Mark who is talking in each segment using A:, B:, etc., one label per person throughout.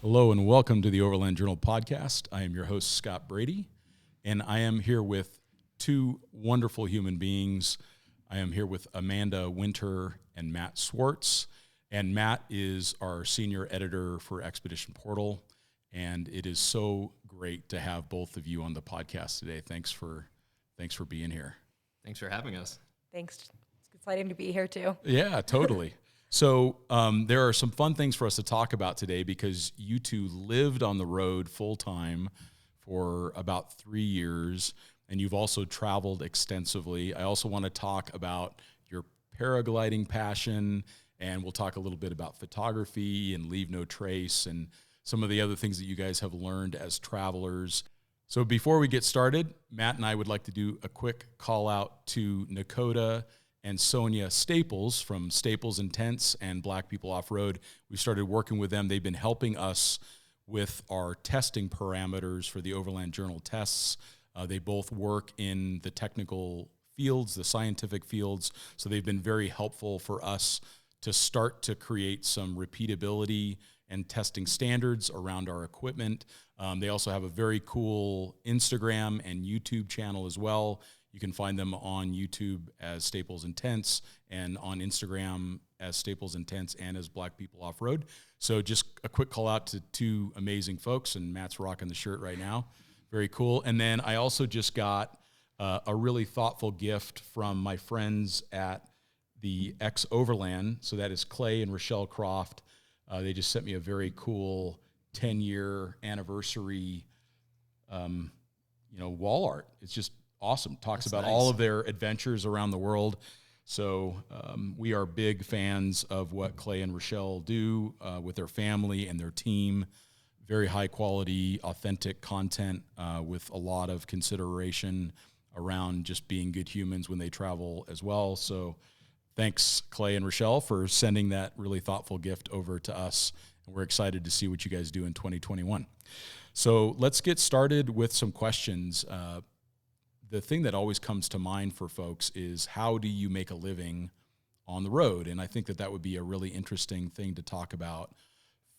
A: Hello and welcome to the Overland Journal podcast. I am your host, Scott Brady, and I am here with two wonderful human beings. I am here with Amanda Winther and Matt Swartz, and Matt is our senior editor for Expedition Portal, and it is so great to have both of you on the podcast today. Thanks for being here.
B: Thanks for having us.
C: Thanks. It's exciting to be here too.
A: Yeah, totally. So there are some fun things for us to talk about today because you two lived on the road full-time for about 3 years, and you've also traveled extensively. I also want to talk about your paragliding passion, and we'll talk a little bit about photography and leave no trace and some of the other things that you guys have learned as travelers. So before we get started, Matt and I would like to do a quick call out to Nakota and Sonia Staples from Staples and Tents and Black People Off-Road. We started working with them. They've been helping us with our testing parameters for the Overland Journal tests. They both work in the technical fields, the scientific fields, so they've been very helpful for us to start to create some repeatability and testing standards around our equipment. They also have a very cool Instagram and YouTube channel as well. You can find them on YouTube as Staples and Tents and on Instagram as Staples and Tents and as Black People Off-Road. So just a quick call out to two amazing folks, and Matt's rocking the shirt right now. Very cool. And then I also just got a really thoughtful gift from my friends at the Overland. So that is Clay and Rochelle Croft. They just sent me a very cool 10-year anniversary, wall art. It's just awesome. Talks about all of their adventures around the world. So we are big fans of what Clay and Rochelle do with their family and their team. Very high quality, authentic content with a lot of consideration around just being good humans when they travel as well. So thanks, Clay and Rochelle, for sending that really thoughtful gift over to us. And we're excited to see what you guys do in 2021. So let's get started with some questions. The thing that always comes to mind for folks is, how do you make a living on the road? And I think that would be a really interesting thing to talk about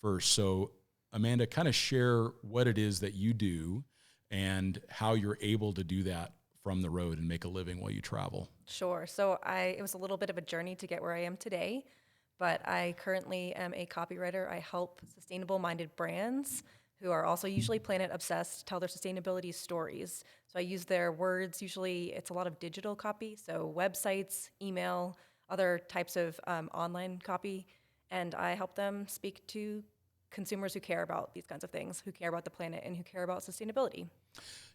A: first. So Amanda, kind of share what it is that you do and how you're able to do that from the road and make a living while you travel.
C: Sure. So it was a little bit of a journey to get where I am today, but I currently am a copywriter. I help sustainable-minded brands who are also usually planet obsessed tell their sustainability stories. So I use their words. Usually it's a lot of digital copy, so websites, email, other types of online copy, and I help them speak to consumers who care about these kinds of things, who care about the planet and who care about sustainability.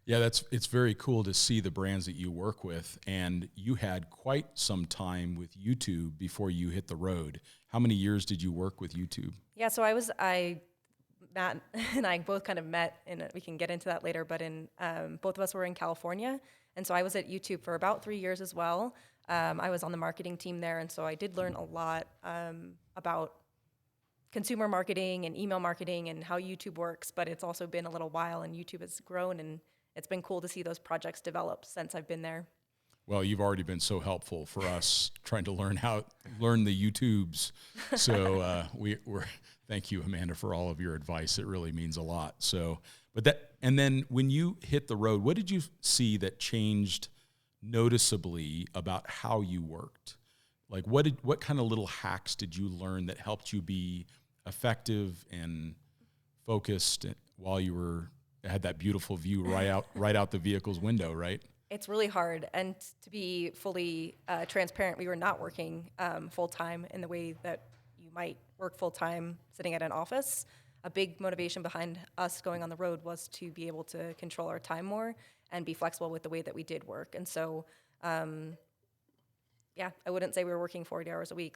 A: Yeah, it's very cool to see the brands that you work with, and you had quite some time with YouTube before you hit the road. How many years did you work with YouTube?
C: Yeah, so Matt and I both kind of met, and we can get into that later, but both of us were in California, and so I was at YouTube for about 3 years as well. I was on the marketing team there, and so I did learn a lot about consumer marketing and email marketing and how YouTube works, but it's also been a little while, and YouTube has grown, and it's been cool to see those projects develop since I've been there.
A: Well, you've already been so helpful for us trying to learn the YouTubes. So we're thank you, Amanda, for all of your advice. It really means a lot. So, and then when you hit the road, what did you see that changed noticeably about how you worked? Like what kind of little hacks did you learn that helped you be effective and focused while you had that beautiful view right out the vehicle's window, right?
C: It's really hard, and to be fully transparent, we were not working full-time in the way that you might work full-time sitting at an office. A big motivation behind us going on the road was to be able to control our time more and be flexible with the way that we did work. And so, I wouldn't say we were working 40 hours a week.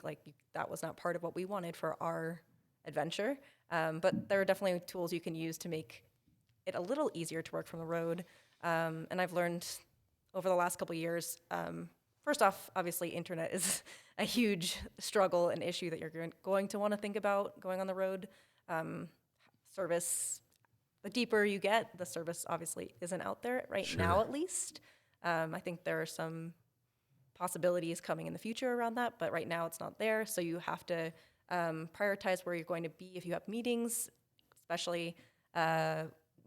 C: That was not part of what we wanted for our adventure. But there are definitely tools you can use to make it a little easier to work from the road. And I've learned over the last couple of years, first off, obviously, internet is a huge struggle and issue that you're going to want to think about going on the road. Service, the deeper you get, the service obviously isn't out there right now, at least. I think there are some possibilities coming in the future around that, but right now it's not there. So you have to prioritize where you're going to be if you have meetings, especially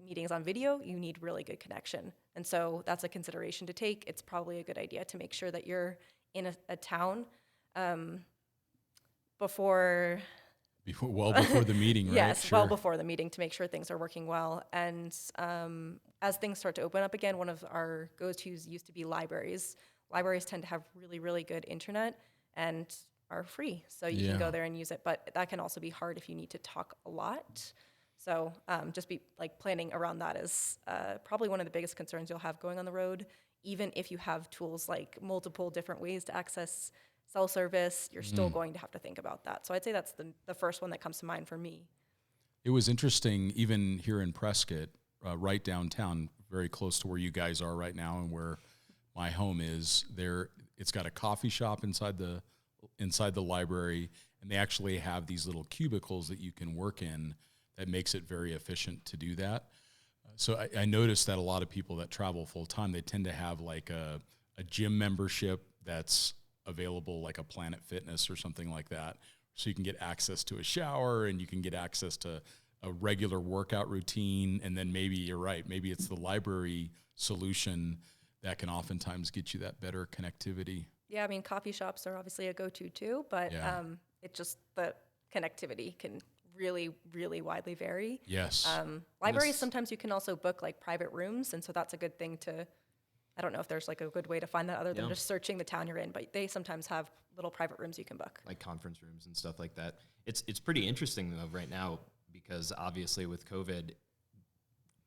C: meetings on video, you need really good connection. And so that's a consideration to take. It's probably a good idea to make sure that you're in a town before
A: well before the meeting, right?
C: Yes,
A: Sure.
C: well before the meeting to make sure things are working well. And as things start to open up again, one of our go-tos used to be libraries. Libraries tend to have really, really good internet and are free, so you can go there and use it. But that can also be hard if you need to talk a lot. So just be like planning around that is probably one of the biggest concerns you'll have going on the road. Even if you have tools like multiple different ways to access cell service, you're still going to have to think about that. So I'd say that's the first one that comes to mind for me.
A: It was interesting, even here in Prescott, right downtown, very close to where you guys are right now and where my home is. There, it's got a coffee shop inside the library, and they actually have these little cubicles that you can work in. That makes it very efficient to do that. So I noticed that a lot of people that travel full time, they tend to have like a gym membership that's available, like a Planet Fitness or something like that. So you can get access to a shower and you can get access to a regular workout routine. And then maybe you're right, maybe it's the library solution that can oftentimes get you that better connectivity.
C: Yeah, I mean, coffee shops are obviously a go-to too, but it just, the connectivity can really, really widely vary.
A: Yes.
C: Libraries, sometimes you can also book like private rooms. And so that's a good thing to, I don't know if there's like a good way to find that other than just searching the town you're in, but they sometimes have little private rooms you can book.
B: Like conference rooms and stuff like that. It's pretty interesting though right now, because obviously with COVID,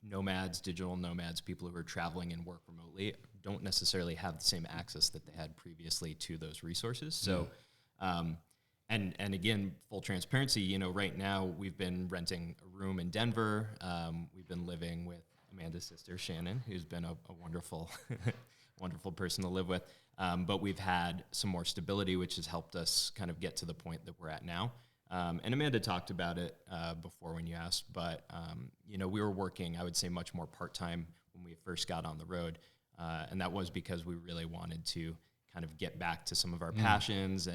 B: nomads, digital nomads, people who are traveling and work remotely don't necessarily have the same access that they had previously to those resources. So, and again, full transparency, right now we've been renting a room in Denver. We've been living with Amanda's sister, Shannon, who's been a wonderful, wonderful person to live with. But we've had some more stability, which has helped us kind of get to the point that we're at now. And Amanda talked about it before when you asked, but, we were working, I would say, much more part-time when we first got on the road. And that was because we really wanted to kind of get back to some of our passions,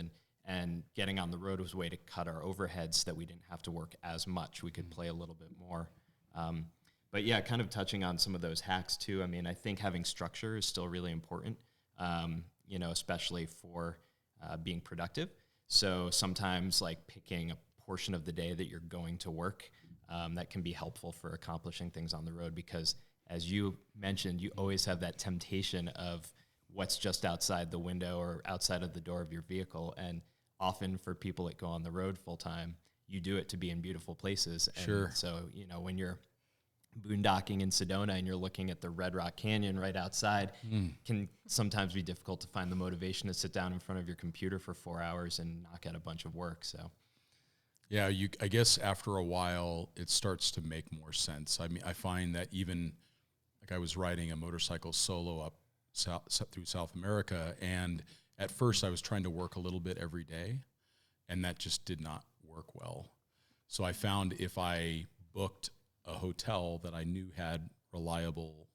B: and getting on the road was a way to cut our overheads so that we didn't have to work as much. We could play a little bit more. But yeah, kind of touching on some of those hacks too. I mean, I think having structure is still really important, especially for being productive. So sometimes like picking a portion of the day that you're going to work, that can be helpful for accomplishing things on the road, because as you mentioned, you always have that temptation of what's just outside the window or outside of the door of your vehicle. And often for people that go on the road full time, you do it to be in beautiful places. And
A: sure.
B: So, when you're boondocking in Sedona and you're looking at the Red Rock Canyon right outside, can sometimes be difficult to find the motivation to sit down in front of your computer for 4 hours and knock out a bunch of work. So,
A: yeah, I guess after a while it starts to make more sense. I mean, I find that even like I was riding a motorcycle solo up through South America, and at first I was trying to work a little bit every day, and that just did not work well. So I found if I booked a hotel that I knew had reliable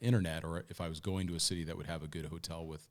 A: internet, or if I was going to a city that would have a good hotel with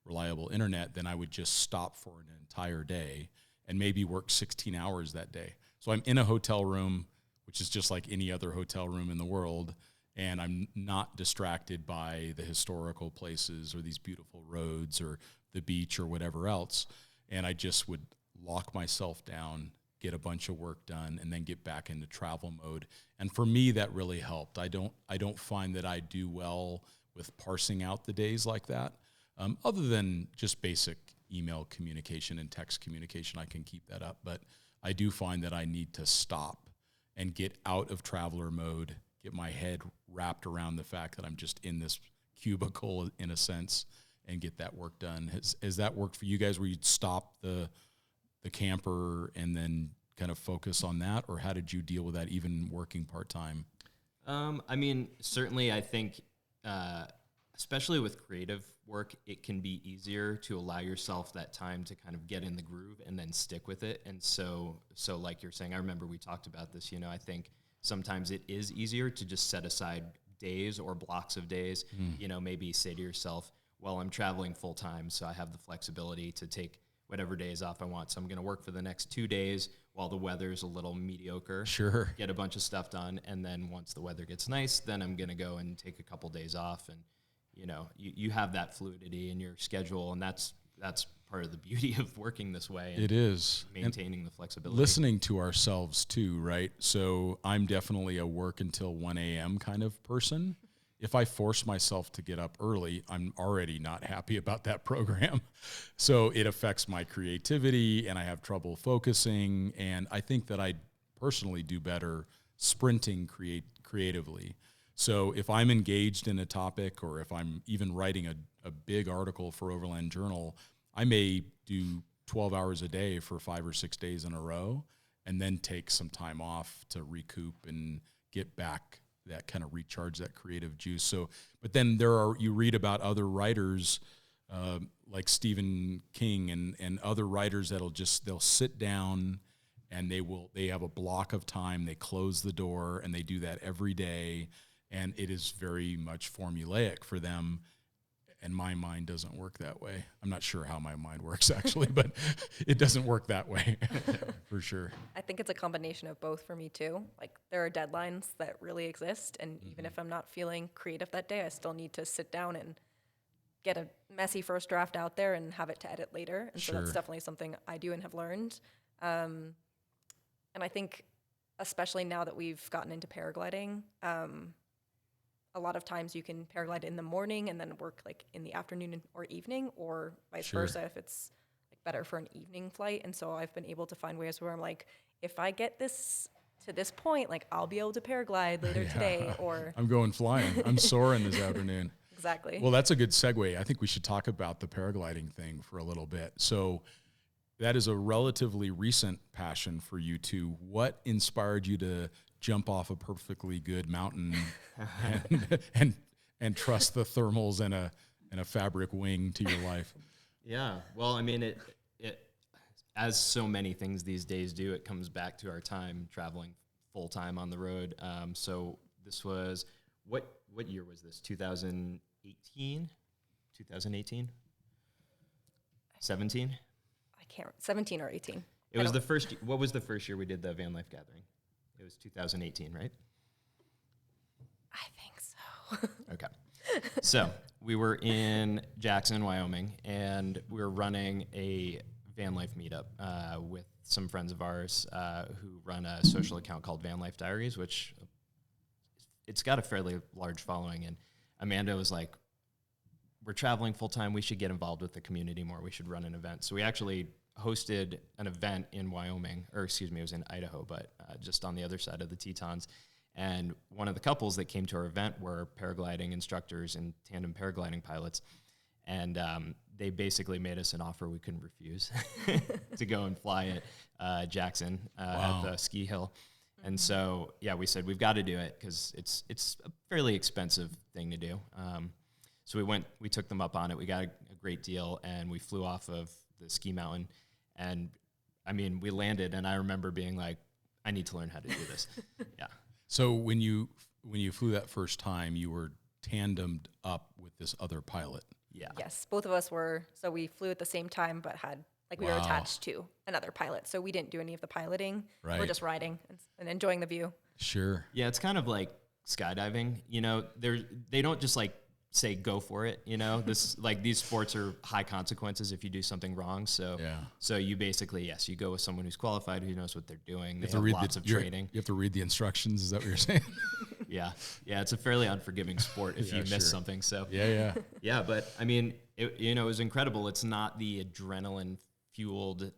A: reliable internet, then I would just stop for an entire day and maybe work 16 hours that day. So I'm in a hotel room, which is just like any other hotel room in the world, and I'm not distracted by the historical places or these beautiful roads or the beach or whatever else. And I just would lock myself down, get a bunch of work done, and then get back into travel mode. And for me, that really helped. I don't find that I do well with parsing out the days like that. Other than just basic email communication and text communication, I can keep that up. But I do find that I need to stop and get out of traveler mode, get my head wrapped around the fact that I'm just in this cubicle in a sense, and get that work done. Has that worked for you guys, where you'd stop the camper and then kind of focus on that? Or how did you deal with that, even working part-time?
B: I mean, certainly I think, especially with creative work, it can be easier to allow yourself that time to kind of get in the groove and then stick with it. And so like you're saying, I remember we talked about this, I think sometimes it is easier to just set aside days or blocks of days, maybe say to yourself, well, I'm traveling full time, so I have the flexibility to take whatever days off I want. So I'm going to work for the next 2 days while the weather's a little mediocre.
A: Sure.
B: Get a bunch of stuff done. And then once the weather gets nice, then I'm going to go and take a couple days off. And, you know, you have that fluidity in your schedule. And that's part of the beauty of working this way. And
A: it is.
B: maintaining the flexibility.
A: Listening to ourselves too, right? So I'm definitely a work until 1 a.m. kind of person. If I force myself to get up early, I'm already not happy about that program. So it affects my creativity and I have trouble focusing. And I think that I personally do better sprinting creatively. So if I'm engaged in a topic or if I'm even writing a big article for Overland Journal, I may do 12 hours a day for 5 or 6 days in a row and then take some time off to recoup and get back that kind of recharge that creative juice. So, but then you read about other writers like Stephen King and other writers they'll sit down and they have a block of time, they close the door and they do that every day. And it is very much formulaic for them. And my mind doesn't work that way. I'm not sure how my mind works actually, but it doesn't work that way for sure.
C: I think it's a combination of both for me too. Like there are deadlines that really exist, and even if I'm not feeling creative that day, I still need to sit down and get a messy first draft out there and have it to edit later. And so that's definitely something I do and have learned. And I think especially now that we've gotten into paragliding, a lot of times you can paraglide in the morning and then work like in the afternoon or evening, or vice versa if it's like better for an evening flight. And so I've been able to find ways where I'm like, if I get this to this point, like I'll be able to paraglide later today, or
A: I'm going flying. I'm soaring this afternoon.
C: Exactly.
A: Well, that's a good segue. I think we should talk about the paragliding thing for a little bit. So that is a relatively recent passion for you two. What inspired you to jump off a perfectly good mountain and trust the thermals and a fabric wing to your life?
B: Yeah. Well, I mean, it as so many things these days do, it comes back to our time traveling full time on the road. So this was, what year was this? 2018? 2018? 17?
C: I can't, 17 or 18.
B: It was the first, what was the first year we did the van life gathering? It was 2018, right?
C: I think so.
B: Okay. So we were in Jackson, Wyoming, and we were running a van life meetup with some friends of ours who run a social account called Van Life Diaries, which it's got a fairly large following. And Amanda was like, we're traveling full time. We should get involved with the community more. We should run an event. So we actually hosted an event in Wyoming, or excuse me, it was in Idaho, but just on the other side of the Tetons. And one of the couples that came to our event were paragliding instructors and tandem paragliding pilots. And they basically made us an offer we couldn't refuse to go and fly at Jackson at the ski hill. And so, yeah, we said, we've got to do it because it's a fairly expensive thing to do. So we took them up on it. We got a great deal, and we flew off of the ski mountain. And I mean, we landed, and I remember being like, I need to learn how to do this. Yeah.
A: So when you flew that first time, you were tandemed up with this other pilot.
B: Yeah.
C: Yes, both of us were. So we flew at the same time, but we were attached to another pilot. So we didn't do any of the piloting.
A: Right.
C: We're just riding and enjoying the view.
A: Sure.
B: Yeah, it's kind of like skydiving. You know, they don't just like say go for it. You know, these sports are high consequences if you do something wrong. So so you basically you go with someone who's qualified, who knows what they're doing. They have lots of training.
A: You have to read the instructions. Is that what you're saying?
B: Yeah, it's a fairly unforgiving sport if you miss something. So yeah. But I mean, it was incredible. It's not the adrenaline fueled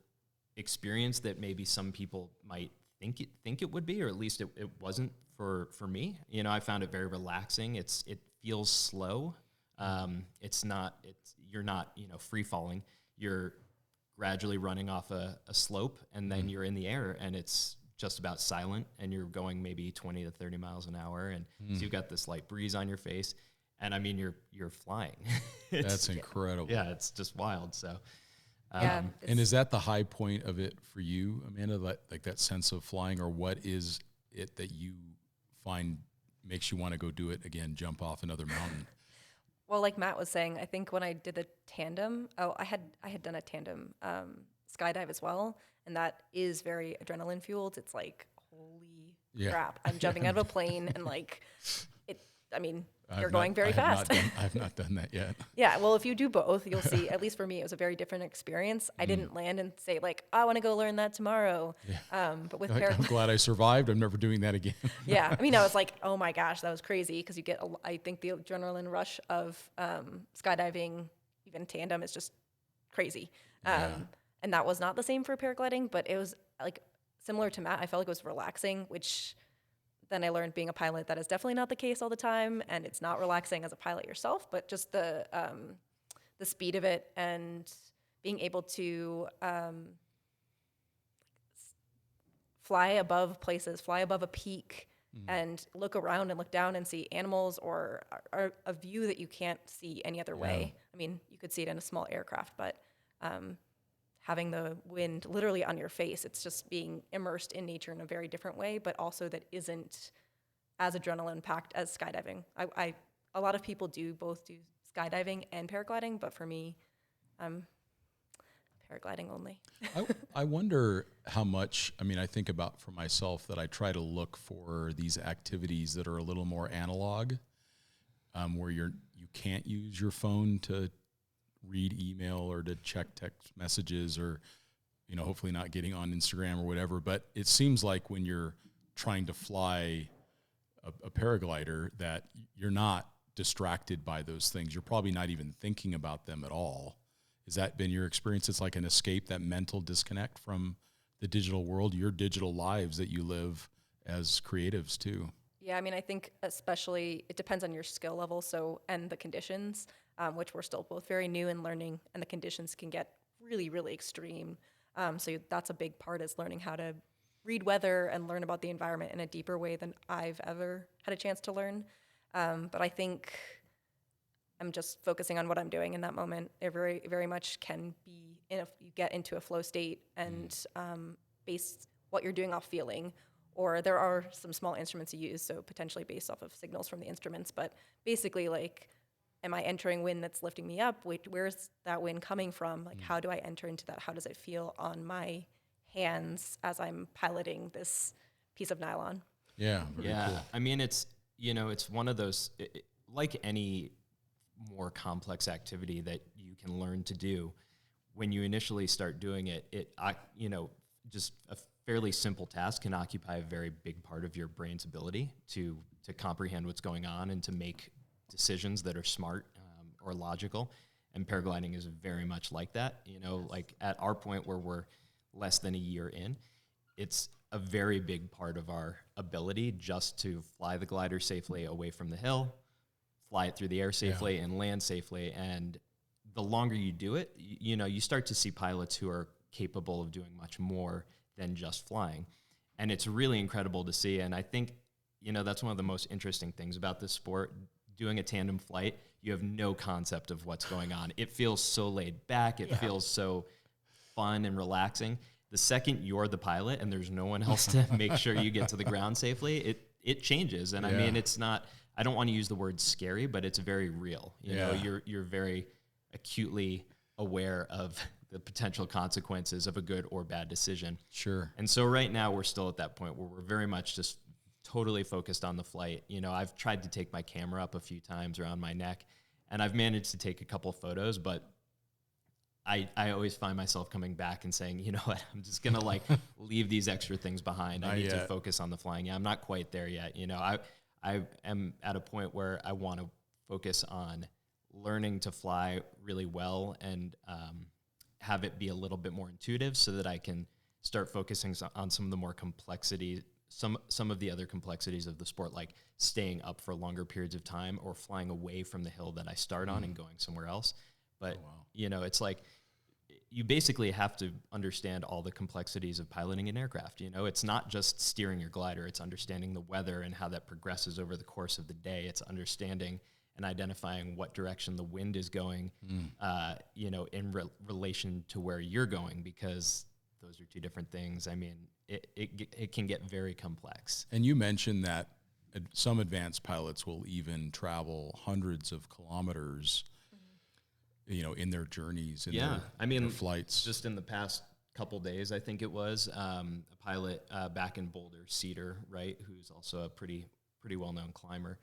B: experience that maybe some people might think it would be, or at least it wasn't for me. You know, I found it very relaxing. It feels slow. You're not, free falling. You're gradually running off a slope, and then you're in the air, and it's just about silent, and you're going maybe 20 to 30 miles an hour, and so you've got this light breeze on your face, and I mean, you're flying.
A: That's incredible.
B: Yeah, it's just wild. So,
A: and is that the high point of it for you, Amanda? Like that sense of flying, or what is it that you find makes you want to go do it again, jump off another mountain?
C: Well, like Matt was saying, I think when I did the tandem, I had done a tandem skydive as well, and that is very adrenaline fueled. It's like, holy crap, I'm jumping out of a plane, and like it. I mean, you're going very fast.
A: I have not done that yet.
C: Yeah, well, if you do both, you'll see. At least for me, it was a very different experience. I didn't land and say like, I want to go learn that tomorrow.
A: Yeah.
C: But with
A: I'm glad I survived. I'm never doing that again.
C: yeah, I mean, I was like, oh my gosh, that was crazy because you get, I think the adrenaline rush of skydiving, even tandem, is just crazy. And that was not the same for paragliding, but it was like similar to Matt. I felt like it was relaxing, which then I learned being a pilot that is definitely not the case all the time, and it's not relaxing as a pilot yourself, but just the speed of it and being able to fly above places, fly above a peak, and look around and look down and see animals or a view that you can't see any other way. I mean, you could see it in a small aircraft, but having the wind literally on your face, it's just being immersed in nature in a very different way, but also that isn't as adrenaline packed as skydiving. A lot of people do both do skydiving and paragliding, but for me, paragliding only.
A: I wonder how much, I mean, I think about for myself that I try to look for these activities that are a little more analog, where you can't use your phone to read email or to check text messages or, hopefully not getting on Instagram or whatever. But it seems like when you're trying to fly a paraglider that you're not distracted by those things. You're probably not even thinking about them at all. Has that been your experience? It's like an escape, that mental disconnect from the digital world, your digital lives that you live as creatives too.
C: Yeah, I mean, I think especially it depends on your skill level, and the conditions, which we're still both very new in learning, and the conditions can get really, really extreme. So that's a big part, is learning how to read weather and learn about the environment in a deeper way than I've ever had a chance to learn. But I think I'm just focusing on what I'm doing in that moment. It very, very much can be, you get into a flow state and base what you're doing off feeling. Or there are some small instruments you use, so potentially based off of signals from the instruments. But basically, like, am I entering wind that's lifting me up? Wait, where's that wind coming from? Like, how do I enter into that? How does it feel on my hands as I'm piloting this piece of nylon?
A: Yeah.
B: Cool. I mean, it's one of those, like any more complex activity that you can learn to do, when you initially start doing it, just a fairly simple task can occupy a very big part of your brain's ability to comprehend what's going on and to make decisions that are smart or logical. And paragliding is very much like that. Like at our point where we're less than a year in, it's a very big part of our ability just to fly the glider safely away from the hill, fly it through the air safely, and land safely. And the longer you do it, you start to see pilots who are capable of doing much more than just flying. And it's really incredible to see. And I think, that's one of the most interesting things about this sport. Doing a tandem flight, you have no concept of what's going on. It feels so laid back. It feels so fun and relaxing. The second you're the pilot and there's no one else to make sure you get to the ground safely, it changes. And I mean, it's not, I don't want to use the word scary, but it's very real. You're very acutely aware of the potential consequences of a good or bad decision.
A: Sure.
B: And so right now we're still at that point where we're very much just totally focused on the flight. I've tried to take my camera up a few times around my neck, and I've managed to take a couple photos, but I always find myself coming back and saying, you know what, I'm just going to leave these extra things behind. I need to focus on the flying. Yeah, I'm not quite there yet. I am at a point where I want to focus on learning to fly really well and have it be a little bit more intuitive so that I can start focusing on some of the more complexities, some of the other complexities of the sport, like staying up for longer periods of time or flying away from the hill that I start on and going somewhere else. But, it's like you basically have to understand all the complexities of piloting an aircraft. It's not just steering your glider. It's understanding the weather and how that progresses over the course of the day. It's understanding and identifying what direction the wind is going, in relation to where you're going, because those are two different things. I mean, it can get very complex.
A: And you mentioned that some advanced pilots will even travel hundreds of kilometers, in their journeys, in their flights.
B: Just in the past couple days, I think it was, a pilot back in Boulder, Cedar, right, who's also a pretty well-known climber.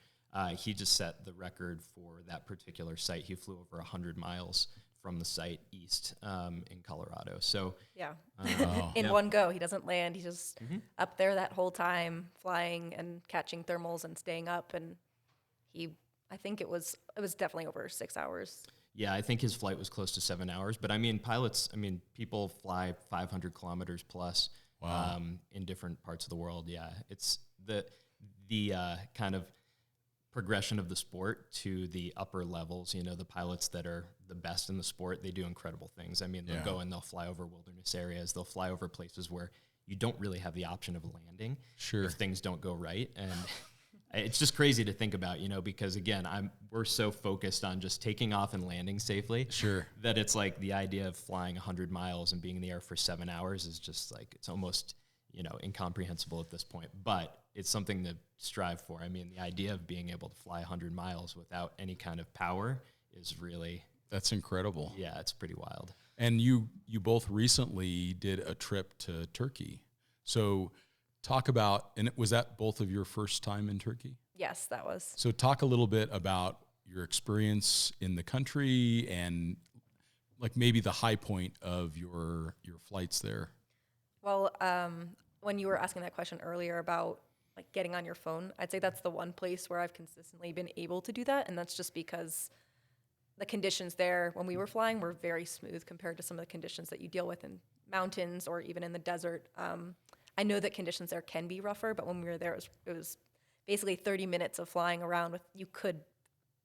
B: He just set the record for that particular site. He flew over 100 miles from the site east in Colorado. So
C: in one go, he doesn't land. He's just up there that whole time, flying and catching thermals and staying up. And I think it was definitely over 6 hours.
B: Yeah, I think his flight was close to 7 hours. But people fly 500 kilometers plus in different parts of the world. Yeah, it's the kind of progression of the sport to the upper levels. The pilots that are the best in the sport, they do incredible things. They'll go and they'll fly over wilderness areas. They'll fly over places where you don't really have the option of landing if things don't go right. And it's just crazy to think about, because again, we're so focused on just taking off and landing safely.
A: Sure.
B: That it's like the idea of flying 100 miles and being in the air for 7 hours is just like, it's almost, incomprehensible at this point, but it's something to strive for. The idea of being able to fly 100 miles without any kind of power is really...
A: That's incredible.
B: Yeah, it's pretty wild.
A: And you both recently did a trip to Turkey. So talk about, and was that both of your first time in Turkey?
C: Yes, that was.
A: So talk a little bit about your experience in the country and like maybe the high point of your flights there.
C: Well, when you were asking that question earlier about like getting on your phone, I'd say that's the one place where I've consistently been able to do that. And that's just because the conditions there when we were flying were very smooth compared to some of the conditions that you deal with in mountains or even in the desert. I know that conditions there can be rougher, but when we were there, it was basically 30 minutes of flying around with, you could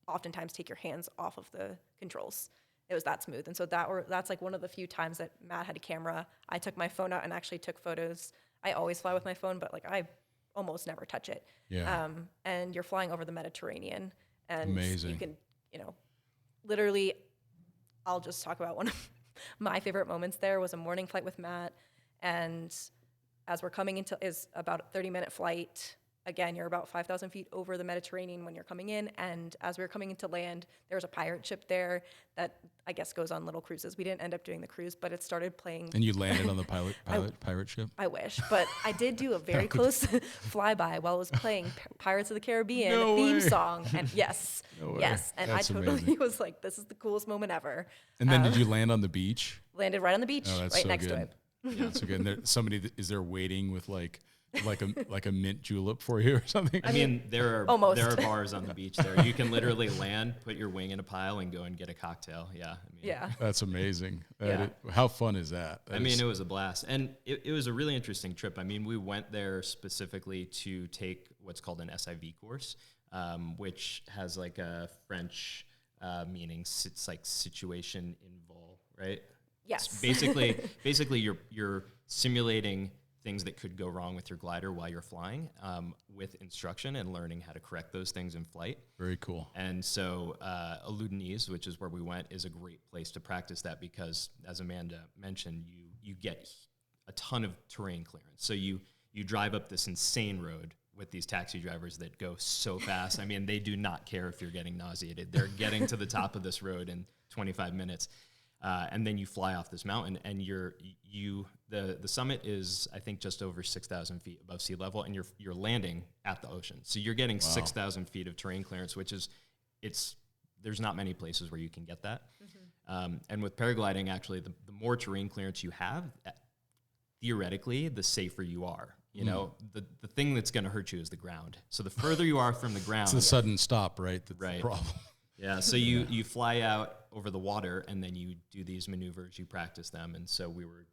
C: oftentimes take your hands off of the controls. It was that smooth. And so that's like one of the few times that Matt had a camera. I took my phone out and actually took photos. I always fly with my phone, but like I almost never touch it.
A: Yeah.
C: And you're flying over the Mediterranean, and
A: amazing.
C: You can, literally, I'll just talk about one of my favorite moments there was a morning flight with Matt. And as we're coming into, is about a 30-minute flight. Again, you're about 5,000 feet over the Mediterranean when you're coming in. And as we were coming into land, there was a pirate ship there that I guess goes on little cruises. We didn't end up doing the cruise, but it started playing.
A: And you landed on the pirate ship?
C: I wish. But I did do a very close flyby while it was playing Pirates of the Caribbean theme song. And yes. And
A: That's
C: I totally
A: amazing.
C: was like, this is the coolest moment ever.
A: And then did you land on the beach?
C: Landed right on the beach,
A: that's
C: right
A: so
C: next to
A: good.
C: it.
A: Yeah, so good. And is there waiting with like a mint julep for you or something?
B: There are bars on the beach there. You can literally land, put your wing in a pile, and go and get a cocktail. Yeah.
A: That's amazing.
C: Yeah.
A: How fun is that?
B: It was a blast. And it was a really interesting trip. We went there specifically to take what's called an SIV course, which has like a French meaning. It's like situation involve, right?
C: Yes.
B: Basically, you're simulating things that could go wrong with your glider while you're flying, with instruction and learning how to correct those things in flight.
A: Very cool.
B: And so Ludinese, which is where we went, is a great place to practice that because, as Amanda mentioned, you get a ton of terrain clearance. So you drive up this insane road with these taxi drivers that go so fast. They do not care if you're getting nauseated. They're getting to the top of this road in 25 minutes. And then you fly off this mountain, and the summit is, I think, just over 6,000 feet above sea level, and you're landing at the ocean. So you're getting 6,000 feet of terrain clearance, which is, there's not many places where you can get that. Mm-hmm. And with paragliding, actually, the more terrain clearance you have, theoretically, the safer you are. The thing that's going to hurt you is the ground. So the further you are from the ground,
A: it's the sudden stop, right? That's the problem.
B: Yeah, so you fly out over the water, and then you do these maneuvers, you practice them. And so we were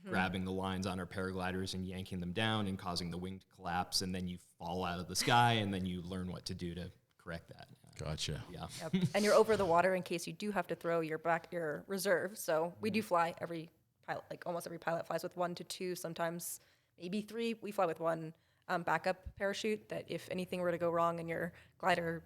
B: grabbing the lines on our paragliders and yanking them down and causing the wing to collapse, and then you fall out of the sky, and then you learn what to do to correct that.
A: Gotcha.
B: Yeah.
C: Yep. And you're over the water in case you do have to throw your reserve. So we do fly every pilot, like almost every pilot flies with 1 to 2, sometimes maybe 3. We fly with one backup parachute that if anything were to go wrong and your glider,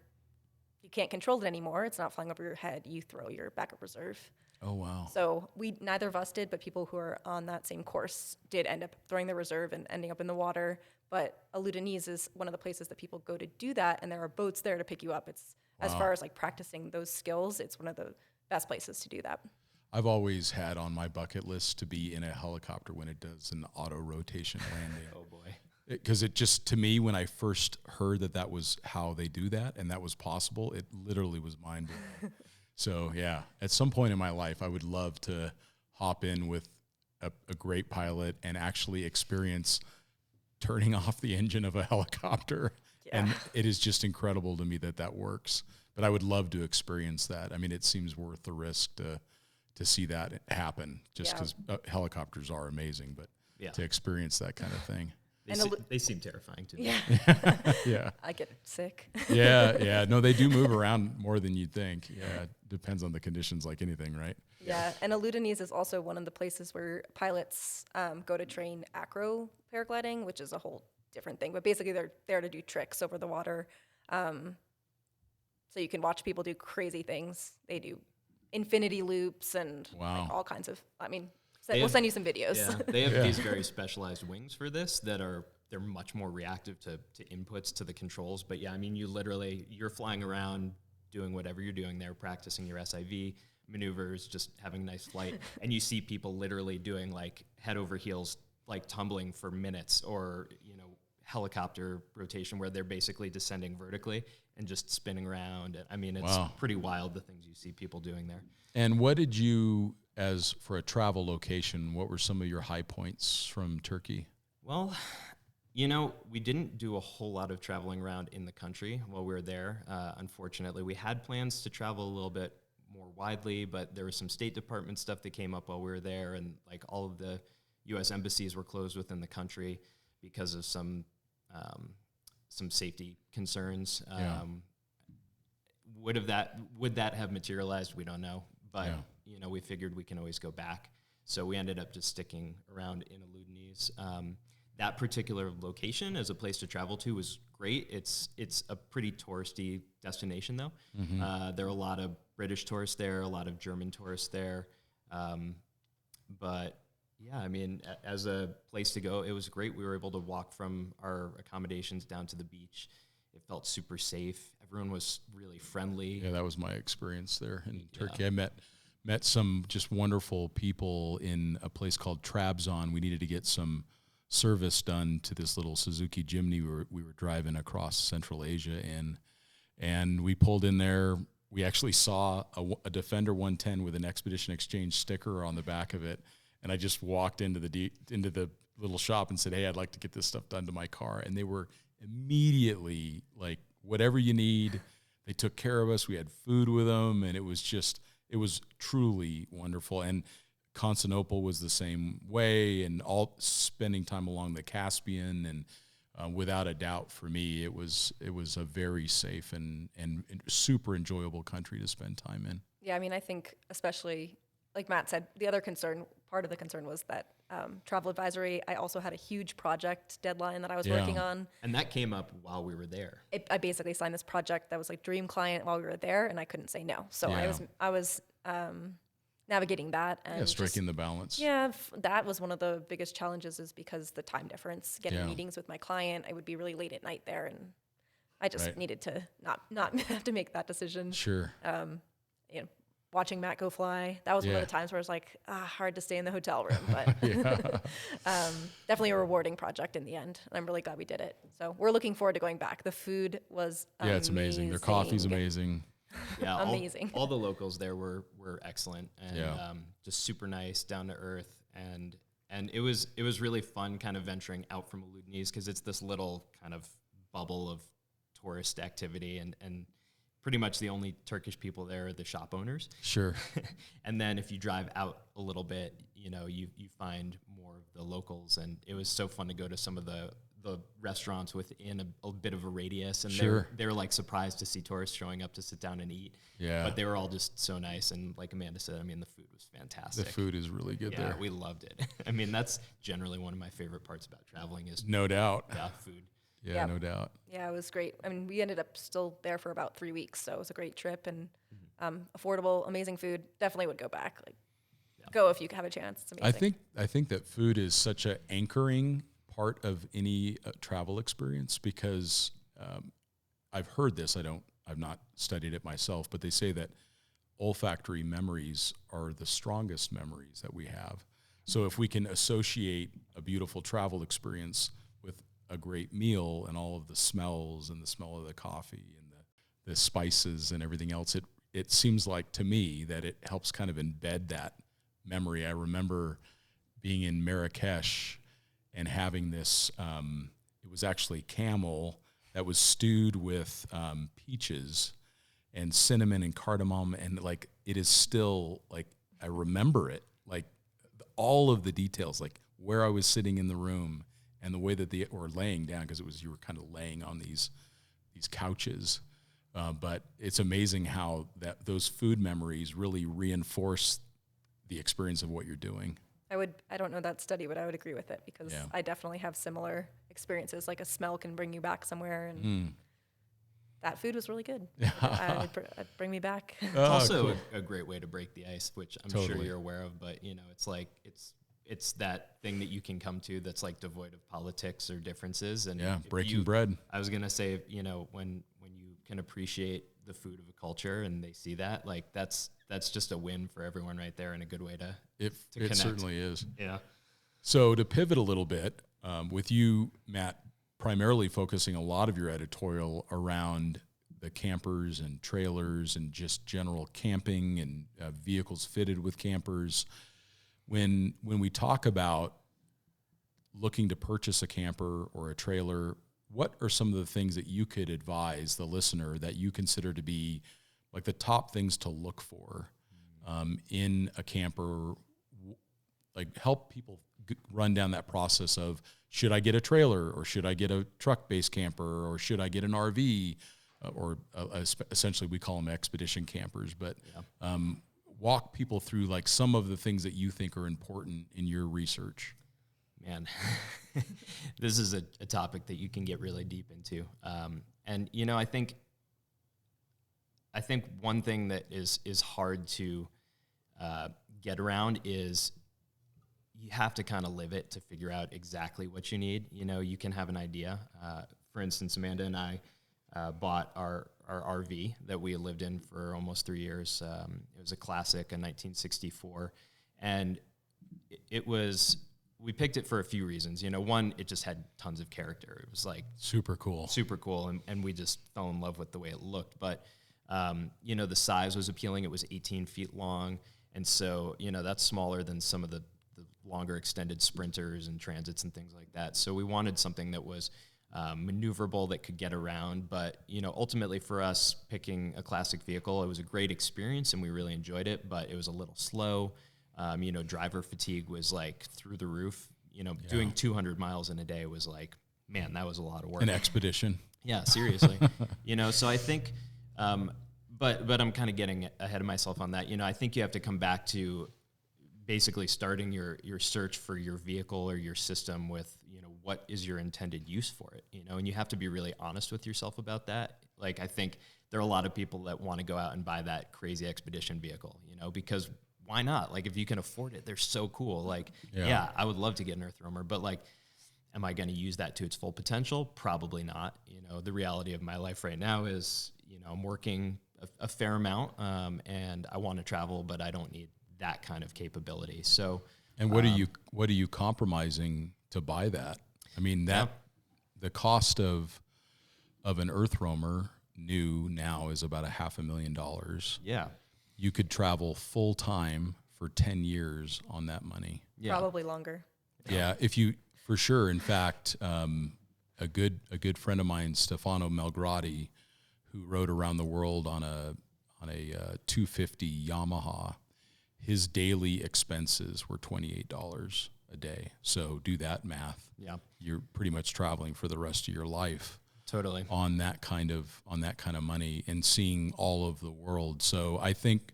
C: you can't control it anymore, it's not flying over your head, you throw your backup reserve.
A: Oh, wow.
C: So neither of us did, but people who are on that same course did end up throwing the reserve and ending up in the water. But Aludinese is one of the places that people go to do that, and there are boats there to pick you up. It's as far as like practicing those skills, it's one of the best places to do that.
A: I've always had on my bucket list to be in a helicopter when it does an auto rotation landing.
B: Oh boy.
A: Because it just, to me, when I first heard that was how they do that and that was possible, it literally was mind-blowing. So, yeah, at some point in my life, I would love to hop in with a great pilot and actually experience turning off the engine of a helicopter.
C: Yeah.
A: And it is just incredible to me that works. But I would love to experience that. I mean, it seems worth the risk to see that happen, just because helicopters are amazing. But to experience that kind of thing.
B: They seem terrifying to me.
C: Yeah.
A: Yeah.
C: I get sick.
A: Yeah. No, they do move around more than you'd think. Yeah. Depends on the conditions like anything, right?
C: Yeah. And Aludinese is also one of the places where pilots go to train acro paragliding, which is a whole different thing. But basically, they're there to do tricks over the water. So you can watch people do crazy things. They do infinity loops and like all kinds of, we'll send you some videos.
B: Yeah, they have these very specialized wings for this they're much more reactive to inputs to the controls. But yeah, I mean, you're flying around doing whatever you're doing there, practicing your SIV maneuvers, just having a nice flight. And you see people literally doing like head over heels, like tumbling for minutes, or, helicopter rotation where they're basically descending vertically and just spinning around. I mean, it's pretty wild, the things you see people doing there.
A: And what did you, as for a travel location, what were some of your high points from Turkey?
B: Well, we didn't do a whole lot of traveling around in the country while we were there. Unfortunately, we had plans to travel a little bit more widely, but there was some State Department stuff that came up while we were there, and like all of the U.S. embassies were closed within the country because of some safety concerns. Would that have materialized? We don't know, but we figured we can always go back. So we ended up just sticking around in Aludinese. That particular location as a place to travel to was great. It's a pretty touristy destination, though. Mm-hmm. There are a lot of British tourists there, a lot of German tourists there. But yeah, I mean, as a place to go, it was great. We were able to walk from our accommodations down to the beach. It felt super safe. Everyone was really friendly.
A: Yeah, that was my experience there in Turkey. I met some just wonderful people in a place called Trabzon. We needed to get some service done to this little Suzuki Jimny we were driving across Central Asia in, and we pulled in there. We actually saw a Defender 110 with an Expedition Exchange sticker on the back of it, and I just walked into the little shop and said, "Hey, I'd like to get this stuff done to my car," and they were immediately like, "Whatever you need." They took care of us. We had food with them, and it was truly wonderful. And Constantinople was the same way, and all spending time along the Caspian, and without a doubt for me, it was a very safe and super enjoyable country to spend time in.
C: Yeah, I mean, I think especially, like Matt said, part of the concern was that travel advisory. I also had a huge project deadline that I was working on.
B: And that came up while we were there.
C: I basically signed this project that was like dream client while we were there, and I couldn't say no. So I was navigating that and
A: striking the balance.
C: Yeah, that was one of the biggest challenges, is because the time difference. Getting meetings with my client, I would be really late at night there, and I just needed to not have to make that decision.
A: Sure.
C: Watching Matt go fly, that was one of the times where I was like, hard to stay in the hotel room, but definitely a rewarding project in the end. And I'm really glad we did it. So we're looking forward to going back. The food was amazing.
A: It's amazing. Their coffee's amazing.
B: Yeah,
C: amazing.
B: All the locals there were excellent and just super nice, down to earth, and it was really fun kind of venturing out from Aludinese, because it's this little kind of bubble of tourist activity, and pretty much the only Turkish people there are the shop owners.
A: Sure.
B: And then if you drive out a little bit, you find more of the locals, and it was so fun to go to some of the restaurants within a bit of a radius, and they were like surprised to see tourists showing up to sit down and eat. Yeah. But they were all just so nice, and like Amanda said, I mean, the food was fantastic.
A: The food is really good there.
B: Yeah, we loved it. I mean, that's generally one of my favorite parts about traveling is
A: no doubt.
B: Yeah, food.
A: Yeah, no doubt.
C: Yeah, it was great. I mean, we ended up still there for about 3 weeks, so it was a great trip, and affordable, amazing food. Definitely would go back. Like, go if you have a chance. It's amazing.
A: I think that food is such an anchoring part of any travel experience because I've heard this. I've not studied it myself, but they say that olfactory memories are the strongest memories that we have. So if we can associate a beautiful travel experience with a great meal and all of the smells and the smell of the coffee and the spices and everything else, it seems like to me that it helps kind of embed that memory. I remember being in Marrakesh and having this, it was actually camel that was stewed with peaches and cinnamon and cardamom, and like it is still like I remember it, like all of the details, like where I was sitting in the room and the way that or laying down, because you were kind of laying on these couches. But it's amazing how those food memories really reinforce the experience of what you're doing.
C: I don't know that study, but I would agree with it because I definitely have similar experiences. Like a smell can bring you back somewhere, and that food was really good. It'd bring me back.
B: It's also a great way to break the ice, which I'm sure you're aware of. But it's like it's that thing that you can come to that's like devoid of politics or differences. And
A: breaking bread.
B: I was gonna say, when you can appreciate the food of a culture and they see that, like that's just a win for everyone right there, and a good way to connect.
A: It certainly is.
B: Yeah.
A: So to pivot a little bit, with you, Matt, primarily focusing a lot of your editorial around the campers and trailers and just general camping and vehicles fitted with campers. When we talk about looking to purchase a camper or a trailer, what are some of the things that you could advise the listener that you consider to be like the top things to look for in a camper? Like help people run down that process of, should I get a trailer or should I get a truck-based camper or should I get an RV or essentially we call them expedition campers, but walk people through like some of the things that you think are important in your research.
B: Man, this is a topic that you can get really deep into. And, I think one thing that is hard to get around is you have to kind of live it to figure out exactly what you need. You can have an idea. For instance, Amanda and I bought our RV that we lived in for almost 3 years. It was a classic, a 1964. And we picked it for a few reasons. One, it just had tons of character. It was like
A: super cool.
B: And we just fell in love with the way it looked. But, the size was appealing. It was 18 feet long. And so, that's smaller than some of the longer extended Sprinters and Transits and things like that. So we wanted something that was maneuverable, that could get around. But, ultimately for us picking a classic vehicle, it was a great experience and we really enjoyed it, but it was a little slow. Driver fatigue was like through the roof. Doing 200 miles in a day was like, man, that was a lot of work.
A: An expedition.
B: Yeah, seriously. So I think, but I'm kind of getting ahead of myself on that. I think you have to come back to basically starting your search for your vehicle or your system with, what is your intended use for it, and you have to be really honest with yourself about that. Like, I think there are a lot of people that want to go out and buy that crazy expedition vehicle, because why not? Like, if you can afford it, they're so cool. Like, yeah, I would love to get an earth roamer, but like, am I going to use that to its full potential? Probably not. The reality of my life right now is, I'm working a fair amount, and I want to travel, but I don't need that kind of capability. So,
A: and what are you compromising to buy that? I mean, the cost of an earth roamer new now is about $500,000.
B: Yeah.
A: You could travel full time for 10 years on that money.
C: Yeah. Probably longer.
A: Yeah. If you, for sure. In fact, a good friend of mine, Stefano Melgrati, who rode around the world on a 250 Yamaha, his daily expenses were $28 a day. So do that math.
B: Yeah.
A: You're pretty much traveling for the rest of your life.
B: Totally.
A: On that kind of money and seeing all of the world. So I think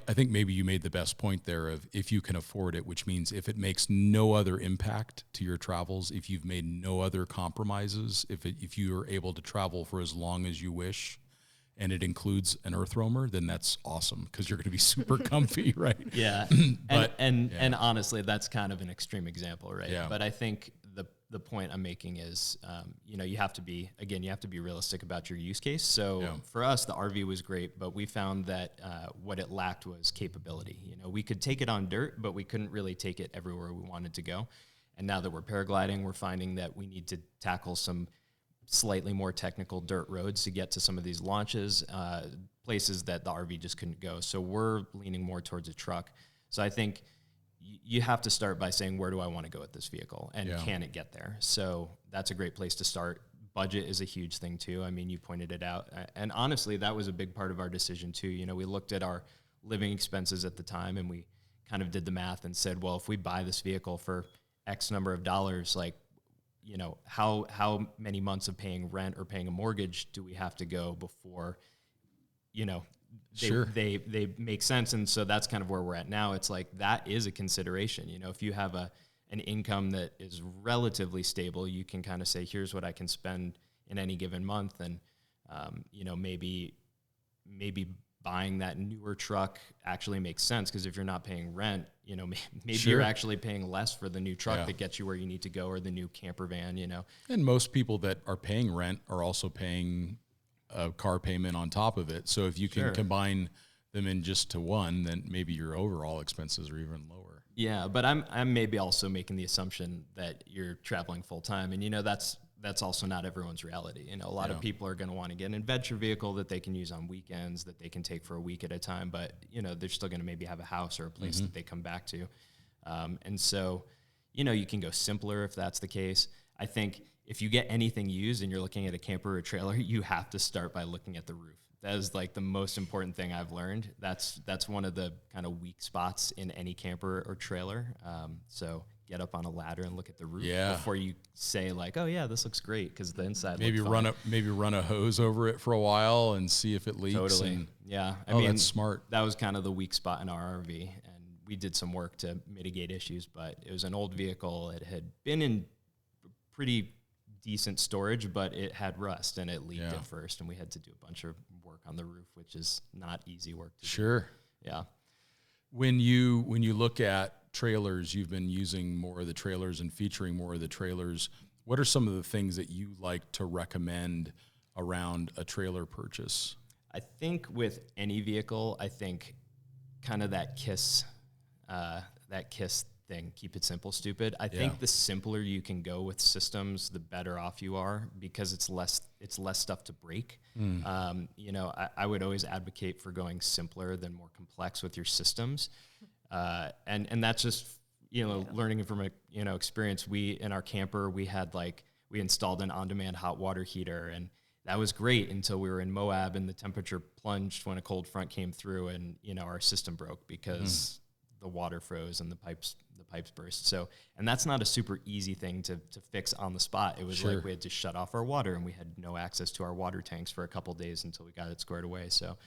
A: maybe you made the best point there of if you can afford it, which means if it makes no other impact to your travels, if you've made no other compromises, if you are able to travel for as long as you wish, and it includes an earth roamer, then that's awesome because you're going to be super comfy, right?
B: Yeah.
A: But
B: and honestly, that's kind of an extreme example, right?
A: Yeah.
B: But I think the point I'm making is, you have to be realistic about your use case. So for us, the RV was great, but we found that what it lacked was capability. We could take it on dirt, but we couldn't really take it everywhere we wanted to go. And now that we're paragliding, we're finding that we need to tackle some slightly more technical dirt roads to get to some of these launches, places that the RV just couldn't go. So we're leaning more towards a truck. So I think you have to start by saying, where do I want to go with this vehicle? And can it get there? So that's a great place to start. Budget is a huge thing too. I mean, you pointed it out. And honestly, that was a big part of our decision too. We looked at our living expenses at the time and we kind of did the math and said, well, if we buy this vehicle for X number of dollars, like, how many months of paying rent or paying a mortgage do we have to go before, they make sense. And so that's kind of where we're at now. It's like, that is a consideration. If you have an income that is relatively stable, you can kind of say, here's what I can spend in any given month. And, maybe buying that newer truck actually makes sense. Because if you're not paying rent, maybe you're actually paying less for the new truck that gets you where you need to go, or the new camper van,
A: And most people that are paying rent are also paying a car payment on top of it. So if you can combine them in just to one, then maybe your overall expenses are even lower.
B: Yeah, but I'm maybe also making the assumption that you're traveling full time, and that's also not everyone's reality. A lot of people are going to want to get an adventure vehicle that they can use on weekends, that they can take for a week at a time, but they're still going to maybe have a house or a place that they come back to. And so, you can go simpler if that's the case. I think if you get anything used and you're looking at a camper or a trailer, you have to start by looking at the roof. That is like the most important thing I've learned. That's one of the kind of weak spots in any camper or trailer. So get up on a ladder and look at the roof before you say like, oh yeah, this looks great, because the inside
A: maybe run a hose over it for a while and see if it leaks.
B: Totally. I mean,
A: that's smart.
B: That was kind of the weak spot in our RV, and we did some work to mitigate issues. But it was an old vehicle. It had been in pretty decent storage, but it had rust and it leaked at first, and we had to do a bunch of work on the roof, which is not easy work to do. Yeah.
A: When you look at trailers, you've been using more of the trailers and featuring more of the trailers. What are some of the things that you like to recommend around a trailer purchase?
B: I think with any vehicle, kind of that KISS thing, keep it simple, stupid. I think the simpler you can go with systems, the better off you are, because it's less stuff to break. I would always advocate for going simpler than more complex with your systems. And that's just, learning from experience. In our camper, we installed an on-demand hot water heater, and that was great until we were in Moab and the temperature plunged when a cold front came through, and, our system broke because the water froze and the pipes burst. So, and that's not a super easy thing to fix on the spot. It was like we had to shut off our water, and we had no access to our water tanks for a couple days until we got it squared away. So,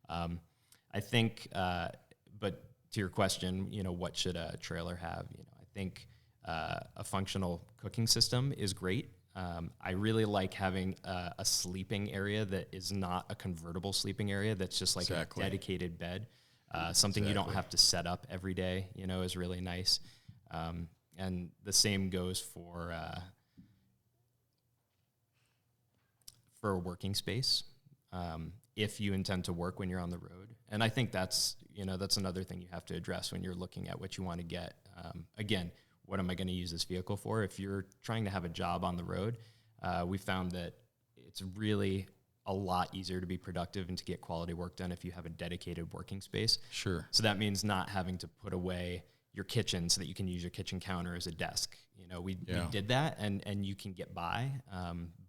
B: I think, but to your question, what should a trailer have? I think a functional cooking system is great. I really like having a sleeping area that is not a convertible sleeping area. That's just like a dedicated bed. Something you don't have to set up every day, is really nice. And the same goes for a working space. If you intend to work when you're on the road. And I think that's another thing you have to address when you're looking at what you want to get. Again, what am I going to use this vehicle for? If you're trying to have a job on the road, we found that it's really a lot easier to be productive and to get quality work done if you have a dedicated working space.
A: Sure.
B: So that means not having to put away your kitchen so that you can use your kitchen counter as a desk. We did that, and you can get by,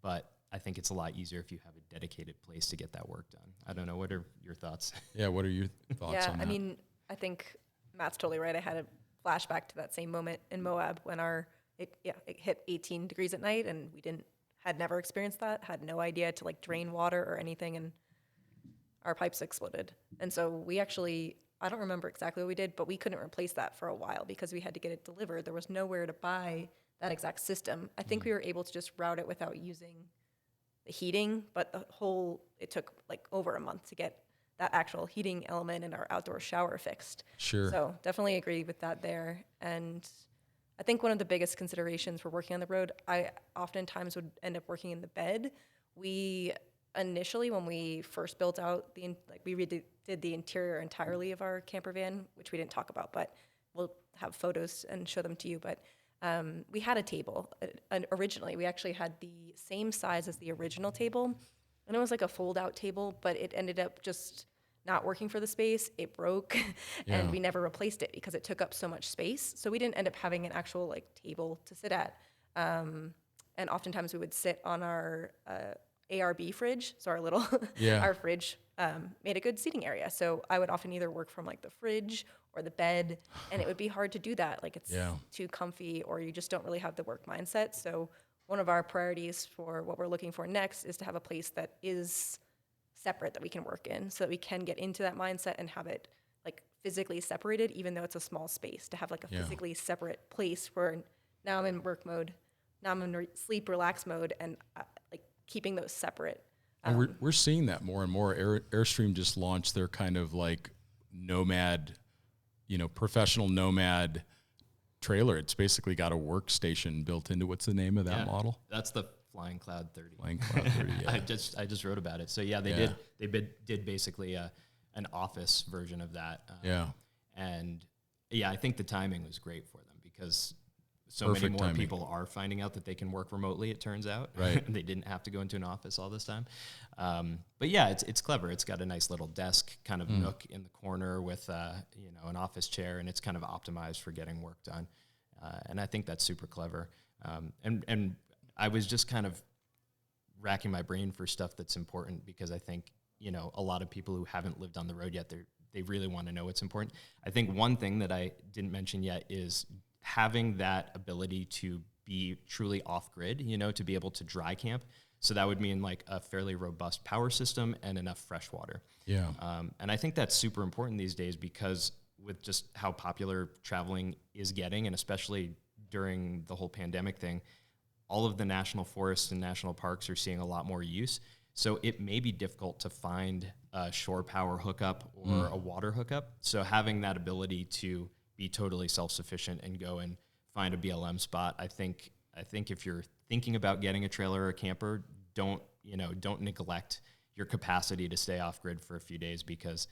B: but I think it's a lot easier if you have a dedicated place to get that work done. I don't know. What are your thoughts?
A: Yeah, what are your thoughts on that?
C: I mean, I think Matt's totally right. I had a flashback to that same moment in Moab when it hit 18 degrees at night, and we had never experienced that, had no idea to drain water or anything, and our pipes exploded. And so we actually, I don't remember exactly what we did, but we couldn't replace that for a while because we had to get it delivered. There was nowhere to buy that exact system. I think we were able to just route it without using the heating, but it took like over a month to get that actual heating element in our outdoor shower fixed.
A: Sure.
C: So definitely agree with that there. And I think one of the biggest considerations for working on the road, I oftentimes would end up working in the bed. We initially, when we first built out we redid the interior entirely of our camper van, which we didn't talk about, but we'll have photos and show them to you. But we had a table. Originally, we actually had the same size as the original table, and it was like a fold-out table, but it ended up just not working for the space. It broke, and we never replaced it because it took up so much space. So we didn't end up having an actual like table to sit at. And oftentimes we would sit on our ARB fridge, so our little our fridge made a good seating area. So I would often either work from like the fridge or the bed, and it would be hard to do that. Like it's too comfy, or you just don't really have the work mindset. So one of our priorities for what we're looking for next is to have a place that is separate that we can work in, so that we can get into that mindset and have it like physically separated, even though it's a small space, to have like a physically separate place where now I'm in work mode, now I'm in sleep relax mode, and like keeping those separate.
A: And we're seeing that more and more. Airstream just launched their kind of like nomad, professional nomad trailer. It's basically got a workstation built into. What's the name of that model?
B: That's the Flying Cloud 30.
A: Flying Cloud 30. Yeah.
B: I just wrote about it. So they did basically an office version of that. And I think the timing was great for them because so
A: Perfect
B: many more
A: timing.
B: people are finding out that they can work remotely. It turns out,
A: right?
B: They didn't have to go into an office all this time. But yeah, it's clever. It's got a nice little desk kind of nook in the corner with an office chair, and it's kind of optimized for getting work done. And I think that's super clever. And I was just kind of racking my brain for stuff that's important because I think, a lot of people who haven't lived on the road yet, they really want to know what's important. I think one thing that I didn't mention yet is having that ability to be truly off-grid, to be able to dry camp. So that would mean like a fairly robust power system and enough fresh water.
A: Yeah.
B: And I think that's super important these days because with just how popular traveling is getting, and especially during the whole pandemic thing, all of the national forests and national parks are seeing a lot more use. So it may be difficult to find a shore power hookup or a water hookup. So having that ability to be totally self-sufficient and go and find a BLM spot, I think if you're thinking about getting a trailer or a camper, don't neglect your capacity to stay off grid for a few days because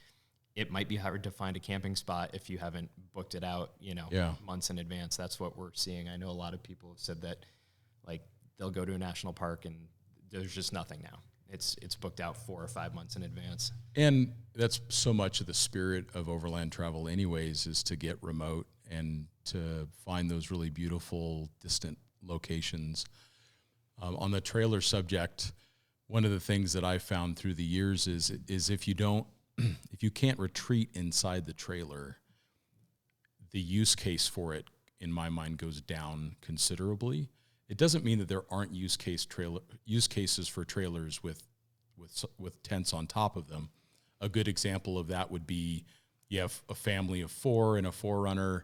B: it might be hard to find a camping spot if you haven't booked it out, months in advance. That's what we're seeing. I know a lot of people have said that like they'll go to a national park and there's just nothing now. It's booked out 4 or 5 months in advance. And
A: that's so much of the spirit of overland travel anyways, is to get remote and to find those really beautiful distant locations. On the trailer subject, one of the things that I found through the years is if you can't retreat inside the trailer, the use case for it, in my mind, goes down considerably. It doesn't mean that there aren't use cases for trailers with tents on top of them. A good example of that would be you have a family of 4 in a 4Runner,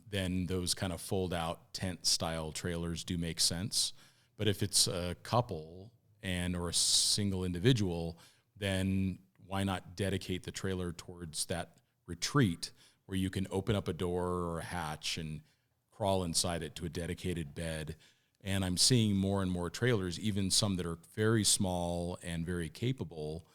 A: then those kind of fold out tent style trailers do make sense. But if it's a couple or a single individual, then why not dedicate the trailer towards that retreat where you can open up a door or a hatch and crawl inside it to a dedicated bed. And I'm seeing more and more trailers, even some that are very small and very capable.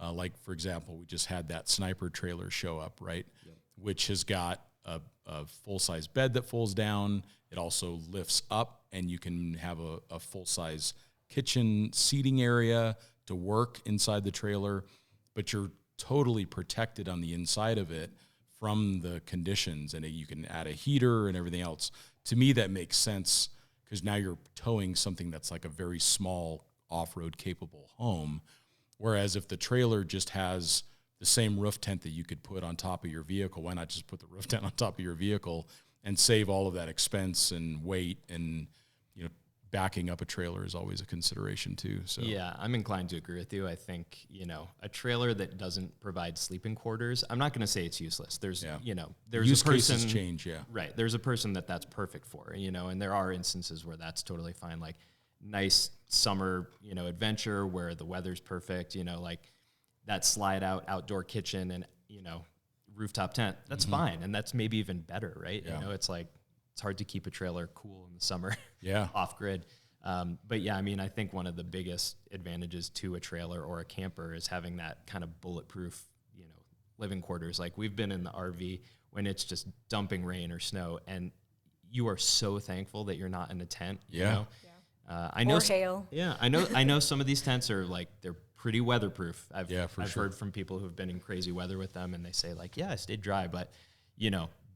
A: Like, for example, we just had that sniper trailer show up, right? Yep. Which has got a full-size bed that folds down. It also lifts up, and you can have a full-size kitchen seating area to work inside the trailer, but you're totally protected on the inside of it from the conditions, and you can add a heater and everything else. To me, that makes sense because now you're towing something that's like a very small off-road capable home, whereas if the trailer just has the same roof tent that you could put on top of your vehicle, why not just put the roof tent on top of your vehicle and save all of that expense and weight? And backing up a trailer is always a consideration too. So
B: yeah, I'm inclined to agree with you. I think, a trailer that doesn't provide sleeping quarters, I'm not going to say it's useless. There's
A: use
B: a person,
A: cases change. Yeah.
B: Right. There's a person that's perfect for, and there are instances where that's totally fine. Like nice summer, adventure where the weather's perfect, like that slide out outdoor kitchen and, rooftop tent, that's fine. And that's maybe even better, right?
A: Yeah.
B: It's like, it's hard to keep a trailer cool in the summer
A: Yeah.
B: off grid. But yeah, I mean, I think one of the biggest advantages to a trailer or a camper is having that kind of bulletproof, living quarters. Like we've been in the RV when it's just dumping rain or snow, and you are so thankful that you're not in a tent.
A: Yeah.
B: I know.
C: Or hail.
B: Yeah, I know. I know some of these tents are like they're pretty weatherproof. I've
A: sure.
B: heard from people who've been in crazy weather with them, and they say like, yeah, I stayed dry, but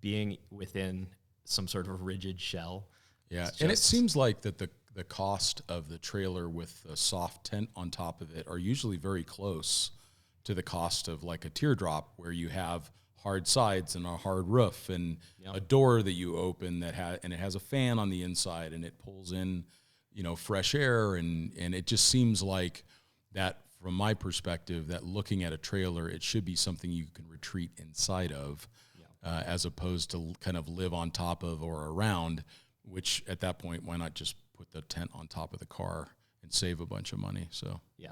B: being within some sort of rigid shell.
A: Yeah, and it seems like that the cost of the trailer with a soft tent on top of it are usually very close to the cost of like a teardrop, where you have hard sides and a hard roof and a door that you open and it has a fan on the inside and it pulls in, fresh air, and it just seems like that, from my perspective, that looking at a trailer, it should be something you can retreat inside of, as opposed to kind of live on top of or around, which at that point, why not just put the tent on top of the car and save a bunch of money? So
B: yeah,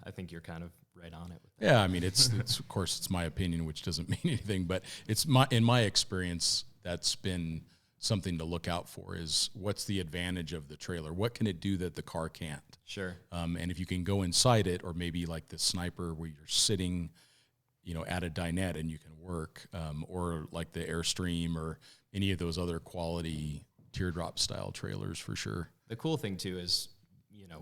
B: I think you're kind of right on it with that.
A: yeah, I mean, it's of course it's my opinion, which doesn't mean anything, but in my experience, that's been something to look out for, is what's the advantage of the trailer? What can it do that the car can't?
B: Sure.
A: And if you can go inside it, or maybe like the Sniper where you're sitting, at a dinette and you can work, or like the Airstream or any of those other quality teardrop style trailers, for sure.
B: The cool thing too is,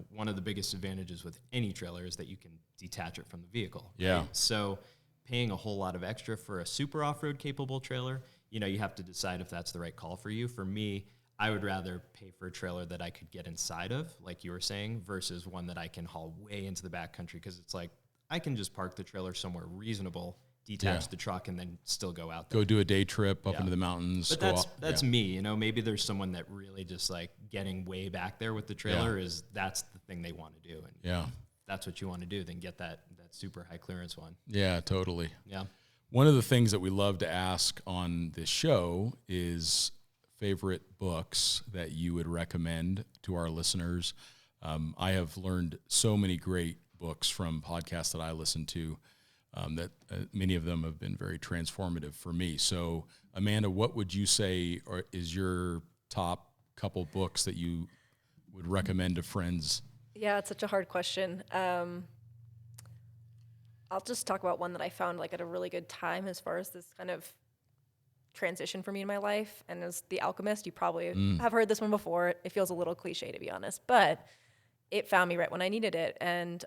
B: one of the biggest advantages with any trailer is that you can detach it from the vehicle.
A: Yeah.
B: Right? So paying a whole lot of extra for a super off-road capable trailer, you have to decide if that's the right call for you. For me, I would rather pay for a trailer that I could get inside of, like you were saying, versus one that I can haul way into the backcountry, because it's like I can just park the trailer somewhere reasonable, detach the truck, and then still go out there.
A: Go do a day trip up into the mountains.
B: But that's me, maybe there's someone that really just like getting way back there with the trailer that's the thing they want to do. And if that's what you want to do, then get that super high clearance one.
A: Yeah, totally.
B: Yeah.
A: One of the things that we love to ask on this show is favorite books that you would recommend to our listeners. I have learned so many great books from podcasts that I listen to, that many of them have been very transformative for me. So, Amanda, what would you say is your top couple books that you would recommend to friends?
C: Yeah, it's such a hard question. I'll just talk about one that I found like at a really good time as far as this kind of transition for me in my life, and is The Alchemist. You probably have heard this one before. It feels a little cliche, to be honest, but it found me right when I needed it. And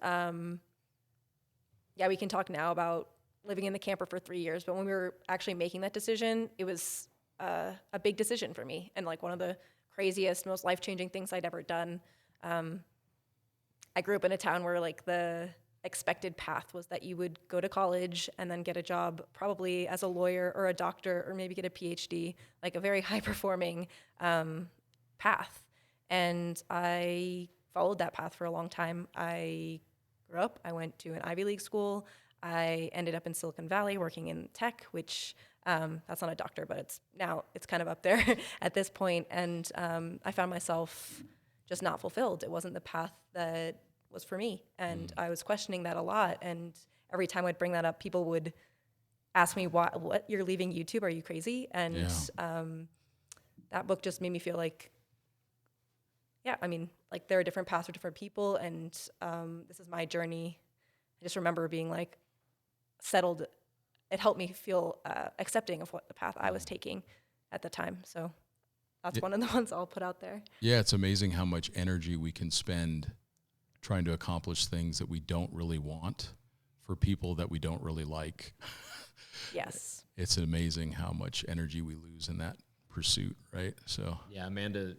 C: we can talk now about living in the camper for 3 years, but when we were actually making that decision, it was a big decision for me, and like one of the craziest, most life-changing things I'd ever done. I grew up in a town where like the expected path was that you would go to college and then get a job, probably as a lawyer or a doctor, or maybe get a PhD, like a very high-performing path. And I followed that path for a long time. I grew up, I went to an Ivy League school. I ended up in Silicon Valley working in tech, which that's not a doctor, but it's kind of up there at this point. And I found myself just not fulfilled. It wasn't the path that was for me. And I was questioning that a lot. And every time I'd bring that up, people would ask me, what, you're leaving YouTube? Are you crazy? And that book just made me feel like, there are different paths for different people, and this is my journey. I just remember being like settled. It helped me feel accepting of what the path I was taking at the time. So that's one of the ones I'll put out there. Yeah,
A: it's amazing how much energy we can spend trying to accomplish things that we don't really want for people that we don't really like.
C: Yes.
A: It's amazing how much energy we lose in that pursuit, right? So
B: yeah, Amanda,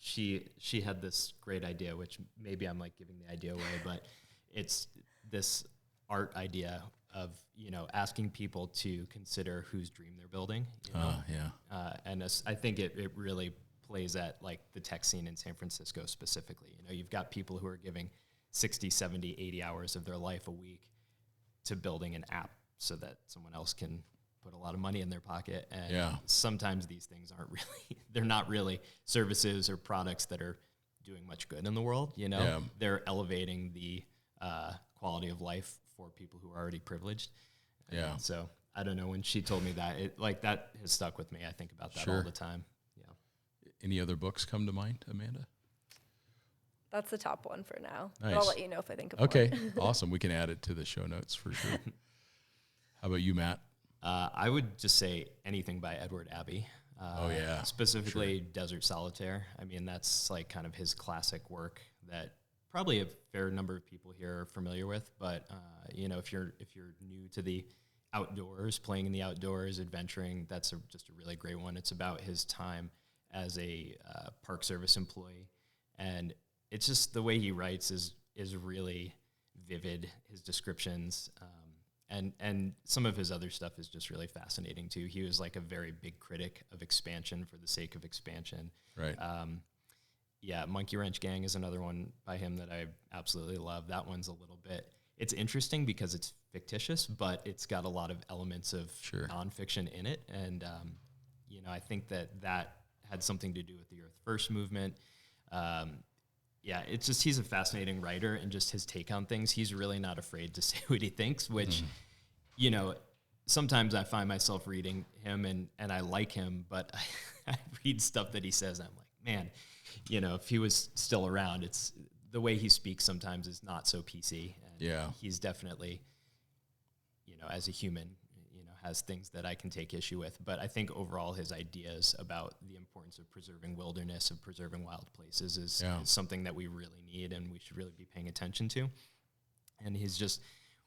B: she had this great idea, which maybe I'm like giving the idea away, but it's this art idea of, asking people to consider whose dream they're building. And I think it really plays at like the tech scene in San Francisco specifically. You've got people who are giving 60, 70, 80 hours of their life a week to building an app so that someone else can put a lot of money in their pocket. And sometimes these things they're not really services or products that are doing much good in the world. You know,
A: Yeah.
B: they're elevating the quality of life for people who are already privileged.
A: Yeah.
B: So I don't know, when she told me that, that has stuck with me. I think about that all the time. Yeah.
A: Any other books come to mind, Amanda?
C: That's the top one for now.
A: Nice.
C: But I'll let you know if I think of
A: Okay,
C: more.
A: awesome. We can add it to the show notes for sure. How about you, Matt?
B: I would just say anything by Edward Abbey. Specifically Desert Solitaire. I mean, that's like kind of his classic work that probably a fair number of people here are familiar with. But you know, if you're new to the outdoors, playing in the outdoors, adventuring, that's just a really great one. It's about his time as a Park Service employee, and it's just the way he writes is really vivid. His descriptions. And some of his other stuff is just really fascinating too. He was like a very big critic of expansion for the sake of expansion.
A: Right.
B: Monkey Wrench Gang is another one by him that I absolutely love. That one's a little bit, it's interesting because it's fictitious, but it's got a lot of elements of nonfiction in it. And, you know, I think that had something to do with the Earth First movement. It's just, he's a fascinating writer, and just his take on things. He's really not afraid to say what he thinks, which, you know, sometimes I find myself reading him and I like him, but I read stuff that he says and I'm like, man, you know, if he was still around, it's the way he speaks sometimes is not so PC. And he's definitely, you know, as a human, has things that I can take issue with. But I think overall his ideas about the importance of preserving wilderness, of preserving wild places is something that we really need and we should really be paying attention to. And he's just,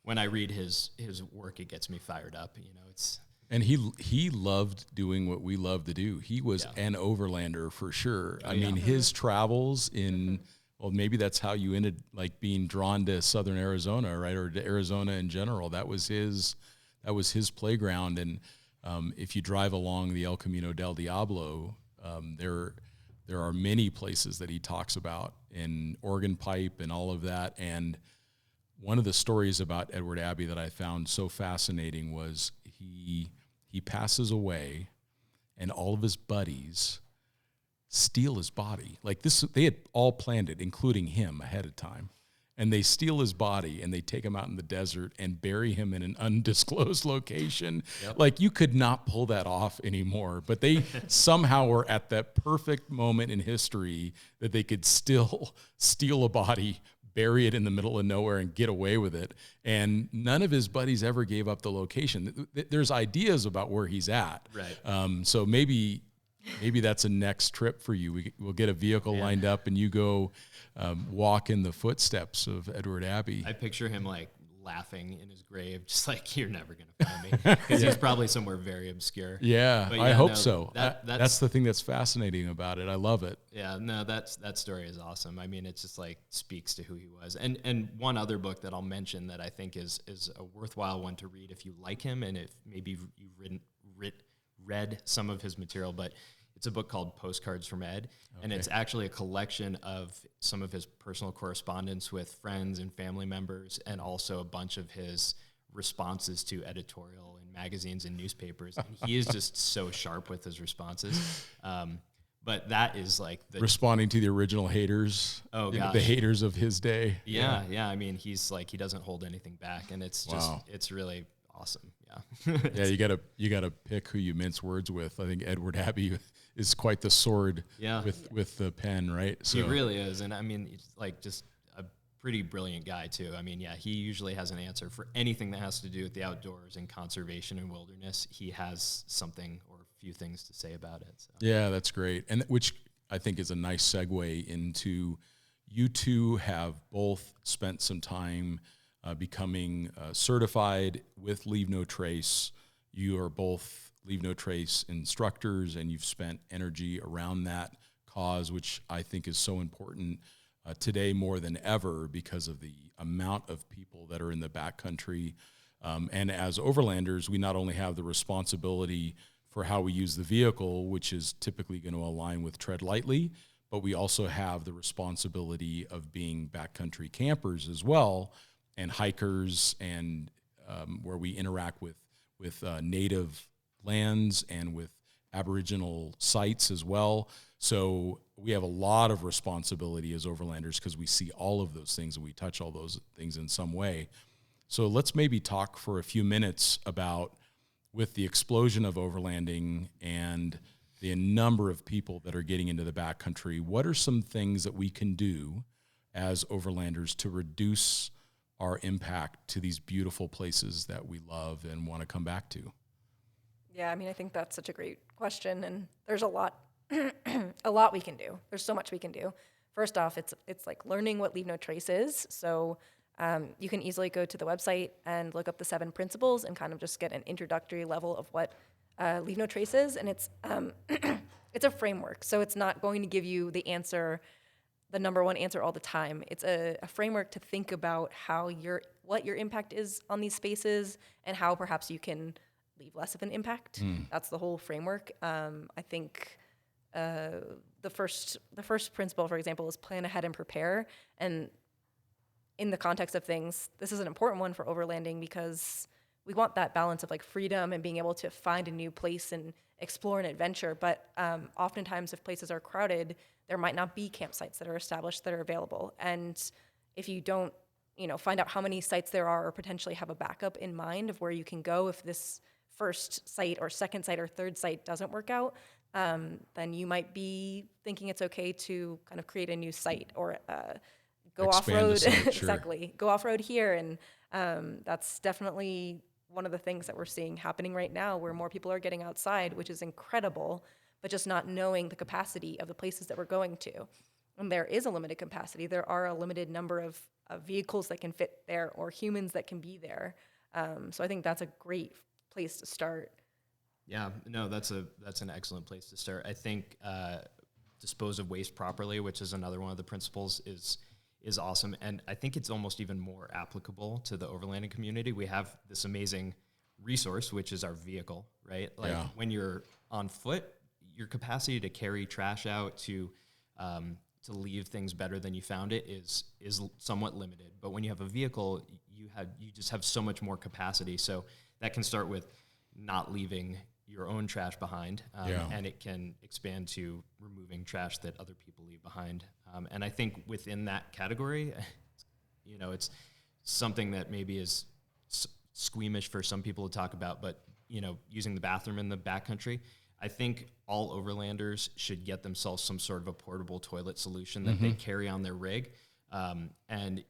B: when I read his work, it gets me fired up. You know, it's...
A: And he loved doing what we love to do. He was an overlander for sure. I mean, his travels in, well, maybe that's how you ended like being drawn to Southern Arizona, right? Or to Arizona in general. That was his playground. And if you drive along the El Camino del Diablo, there are many places that he talks about in Organ Pipe and all of that. And one of the stories about Edward Abbey that I found so fascinating was he passes away and all of his buddies steal his body. Like this, they had all planned it, including him ahead of time. And they steal his body and they take him out in the desert and bury him in an undisclosed location. Yep. Like you could not pull that off anymore, but they somehow were at that perfect moment in history that they could still steal a body, bury it in the middle of nowhere and get away with it. And none of his buddies ever gave up the location. There's ideas about where he's at.
B: Right.
A: So maybe that's a next trip for you. We'll get a vehicle lined up and you go walk in the footsteps of Edward Abbey.
B: I picture him like laughing in his grave, just like, you're never going to find me. Because he's probably somewhere very obscure.
A: Yeah, I hope so. That's the thing that's fascinating about it. I love it.
B: Yeah, no, that story is awesome. I mean, it just like speaks to who he was. And one other book that I'll mention that I think is a worthwhile one to read if you like him and if maybe you've read some of his material, but it's a book called Postcards from Ed, and it's actually a collection of some of his personal correspondence with friends and family members, and also a bunch of his responses to editorial in magazines and newspapers. And he is just so sharp with his responses. But that is like
A: responding to the original haters.
B: Oh, gosh.
A: The haters of his day.
B: Yeah. I mean, he's like, he doesn't hold anything back, and it's just, it's really awesome. Yeah.
A: Yeah. You gotta pick who you mince words with. I think Edward Abbey is quite the sword with the pen, right?
B: So. He really is. And I mean, he's like just a pretty brilliant guy too. I mean, he usually has an answer for anything that has to do with the outdoors and conservation and wilderness. He has something or a few things to say about it. So.
A: Yeah, that's great. And which I think is a nice segue into, you two have both spent some time becoming certified with Leave No Trace. You are both Leave No Trace instructors, and you've spent energy around that cause, which I think is so important today more than ever because of the amount of people that are in the backcountry. And as overlanders, we not only have the responsibility for how we use the vehicle, which is typically going to align with tread lightly, but we also have the responsibility of being backcountry campers as well, and hikers, and where we interact with native lands and with Aboriginal sites as well. So we have a lot of responsibility as overlanders because we see all of those things and we touch all those things in some way. So let's maybe talk for a few minutes about, with the explosion of overlanding and the number of people that are getting into the backcountry, what are some things that we can do as overlanders to reduce our impact to these beautiful places that we love and want to come back to?
C: Yeah, I mean, I think that's such a great question, and there's a lot, a lot we can do. There's so much we can do. First off, it's like learning what Leave No Trace is. So you can easily go to the website and look up the 7 principles and kind of just get an introductory level of what Leave No Trace is, and it's it's a framework. So it's not going to give you the answer, the number one answer all the time. It's a framework to think about what your impact is on these spaces and how perhaps you can leave less of an impact. That's the whole framework. I think the first principle, for example, is plan ahead and prepare. And in the context of things, this is an important one for overlanding because we want that balance of like freedom and being able to find a new place and explore an adventure. But oftentimes, if places are crowded, there might not be campsites that are established that are available. And if you don't, find out how many sites there are or potentially have a backup in mind of where you can go if this first site or second site or third site doesn't work out, then you might be thinking it's okay to kind of create a new site or go off-road.
A: Sure.
C: Exactly. Go off-road here. And that's definitely one of the things that we're seeing happening right now, where more people are getting outside, which is incredible, but just not knowing the capacity of the places that we're going to. And there is a limited capacity. There are a limited number of vehicles that can fit there or humans that can be there. So I think that's a great place to start.
B: Yeah, no, that's an excellent place to start. I think dispose of waste properly, which is another one of the principles, is awesome. And I think it's almost even more applicable to the overlanding community. We have this amazing resource, which is our vehicle, right? Like when you're on foot, your capacity to carry trash out, to leave things better than you found it is somewhat limited. But when you have a vehicle, you just have so much more capacity. So that can start with not leaving your own trash behind, and it can expand to removing trash that other people leave behind. And I think within that category, it's something that maybe is squeamish for some people to talk about, but, using the bathroom in the backcountry, I think all overlanders should get themselves some sort of a portable toilet solution that they carry on their rig. And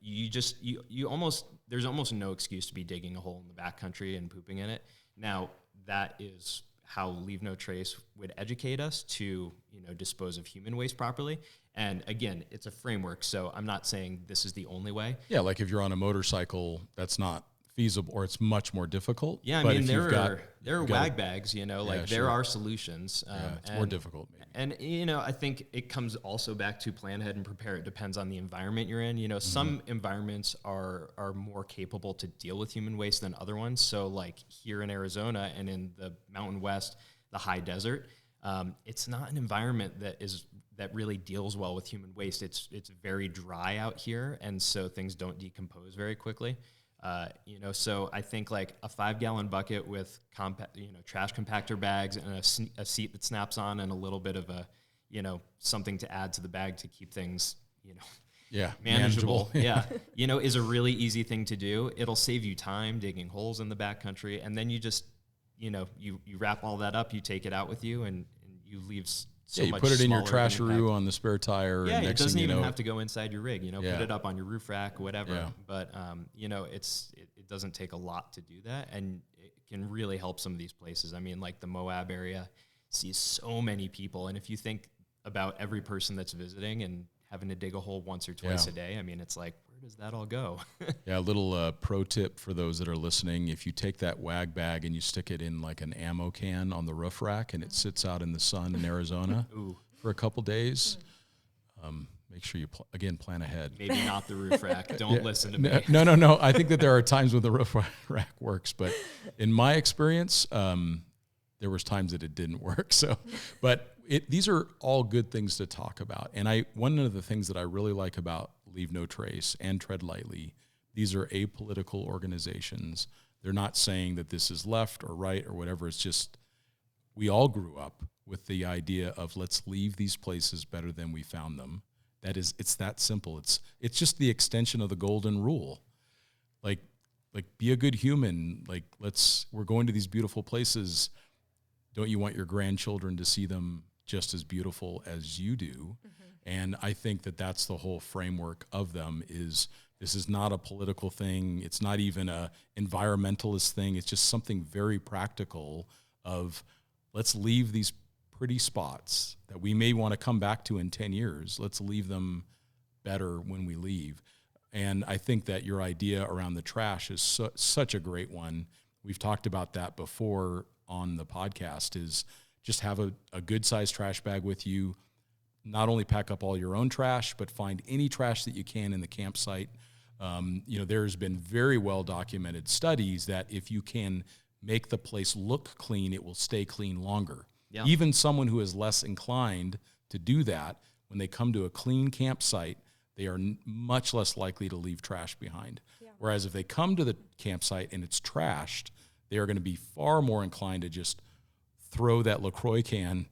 B: there's almost no excuse to be digging a hole in the backcountry and pooping in it. Now, that is how Leave No Trace would educate us to, dispose of human waste properly. And again, it's a framework, so I'm not saying this is the only way.
A: Yeah, like if you're on a motorcycle, that's not feasible, or it's much more difficult.
B: Yeah, I mean, there are wag bags, there are solutions.
A: It's more difficult, maybe.
B: And, I think it comes also back to plan ahead and prepare. It depends on the environment you're in. Some environments are more capable to deal with human waste than other ones. So like here in Arizona and in the Mountain West, the high desert, it's not an environment that really deals well with human waste. It's very dry out here, and so things don't decompose very quickly. So I think like a 5-gallon bucket with trash compactor bags and a seat that snaps on and a little bit of a, something to add to the bag to keep things, manageable. Is a really easy thing to do. It'll save you time digging holes in the backcountry, and then you just, you wrap all that up, you take it out with you, and you leave
A: you put it in your trasheroo on the spare tire.
B: Yeah,
A: and
B: it doesn't even have to go inside your rig. Put it up on your roof rack, whatever.
A: Yeah.
B: But it doesn't take a lot to do that, and it can really help some of these places. I mean, like the Moab area sees so many people, and if you think about every person that's visiting and having to dig a hole once or twice a day, I mean, it's like, where does that all go?
A: A little pro tip for those that are listening: if you take that wag bag and you stick it in like an ammo can on the roof rack, and it sits out in the sun in Arizona for a couple days, make sure you plan ahead.
B: Maybe not the roof rack. Don't listen to me.
A: No. I think that there are times when the roof rack works, but in my experience, there was times that it didn't work. So, but these are all good things to talk about. And one of the things that I really like about Leave No Trace and Tread Lightly, these are apolitical organizations. They're not saying that this is left or right or whatever. It's just we all grew up with the idea of let's leave these places better than we found them. It's that simple. It's just the extension of the golden rule. Like be a good human. Like we're going to these beautiful places. Don't you want your grandchildren to see them just as beautiful as you do? Mm-hmm. And I think that that's the whole framework of them. This is not a political thing. It's not even a environmentalist thing. It's just something very practical of let's leave these pretty spots that we may want to come back to in 10 years. Let's leave them better when we leave. And I think that your idea around the trash is such a great one. We've talked about that before on the podcast, is just have a good-sized trash bag with you. Not only pack up all your own trash, but find any trash that you can in the campsite. There's been very well-documented studies that if you can make the place look clean, it will stay clean longer. Yeah. Even someone who is less inclined to do that, when they come to a clean campsite, they are much less likely to leave trash behind. Yeah. Whereas if they come to the campsite and it's trashed, they are going to be far more inclined to just throw that LaCroix can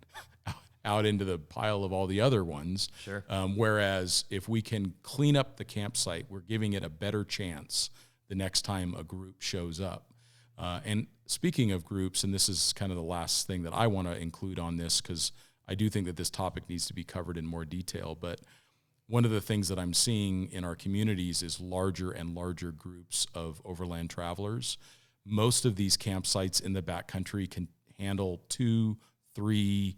A: out into the pile of all the other ones.
B: Sure.
A: Whereas if we can clean up the campsite, we're giving it a better chance the next time a group shows up. And speaking of groups, and this is kind of the last thing that I want to include on this, because I do think that this topic needs to be covered in more detail, but one of the things that I'm seeing in our communities is larger and larger groups of overland travelers. Most of these campsites in the backcountry can handle 2, 3,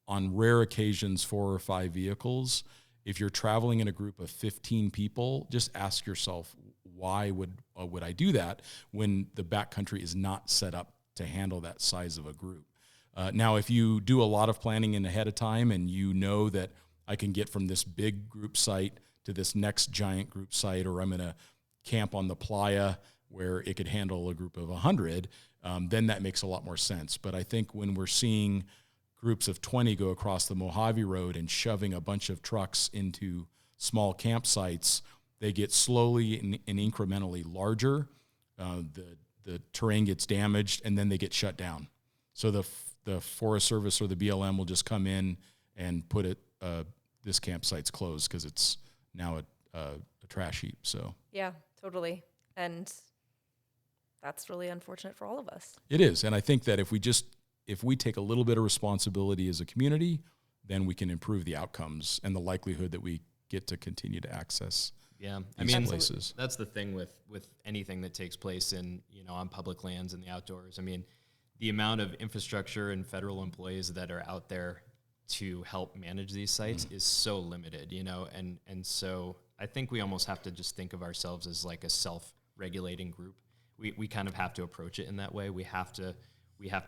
A: on rare occasions 4 or 5 vehicles. If you're traveling in a group of 15 people, just ask yourself, why would I do that when the backcountry is not set up to handle that size of a group? Now, if you do a lot of planning in ahead of time and you know that I can get from this big group site to this next giant group site, or I'm going to camp on the playa where it could handle a group of 100, then that makes a lot more sense. But I think when we're seeing groups of 20 go across the Mojave Road and shoving a bunch of trucks into small campsites, they get slowly and incrementally larger. The terrain gets damaged, and then they get shut down. So the Forest Service or the BLM will just come in and put it, this campsite's closed because it's now a trash heap. So
C: yeah, totally. And that's really unfortunate for all of us.
A: It is. And I think that if we take a little bit of responsibility as a community, then we can improve the outcomes and the likelihood that we get to continue to access places.
B: That's the thing with anything that takes place on public lands and the outdoors. I mean, the amount of infrastructure and federal employees that are out there to help manage these sites is so limited, and so I think we almost have to just think of ourselves as like a self-regulating group. We kind of have to approach it in that way. We have to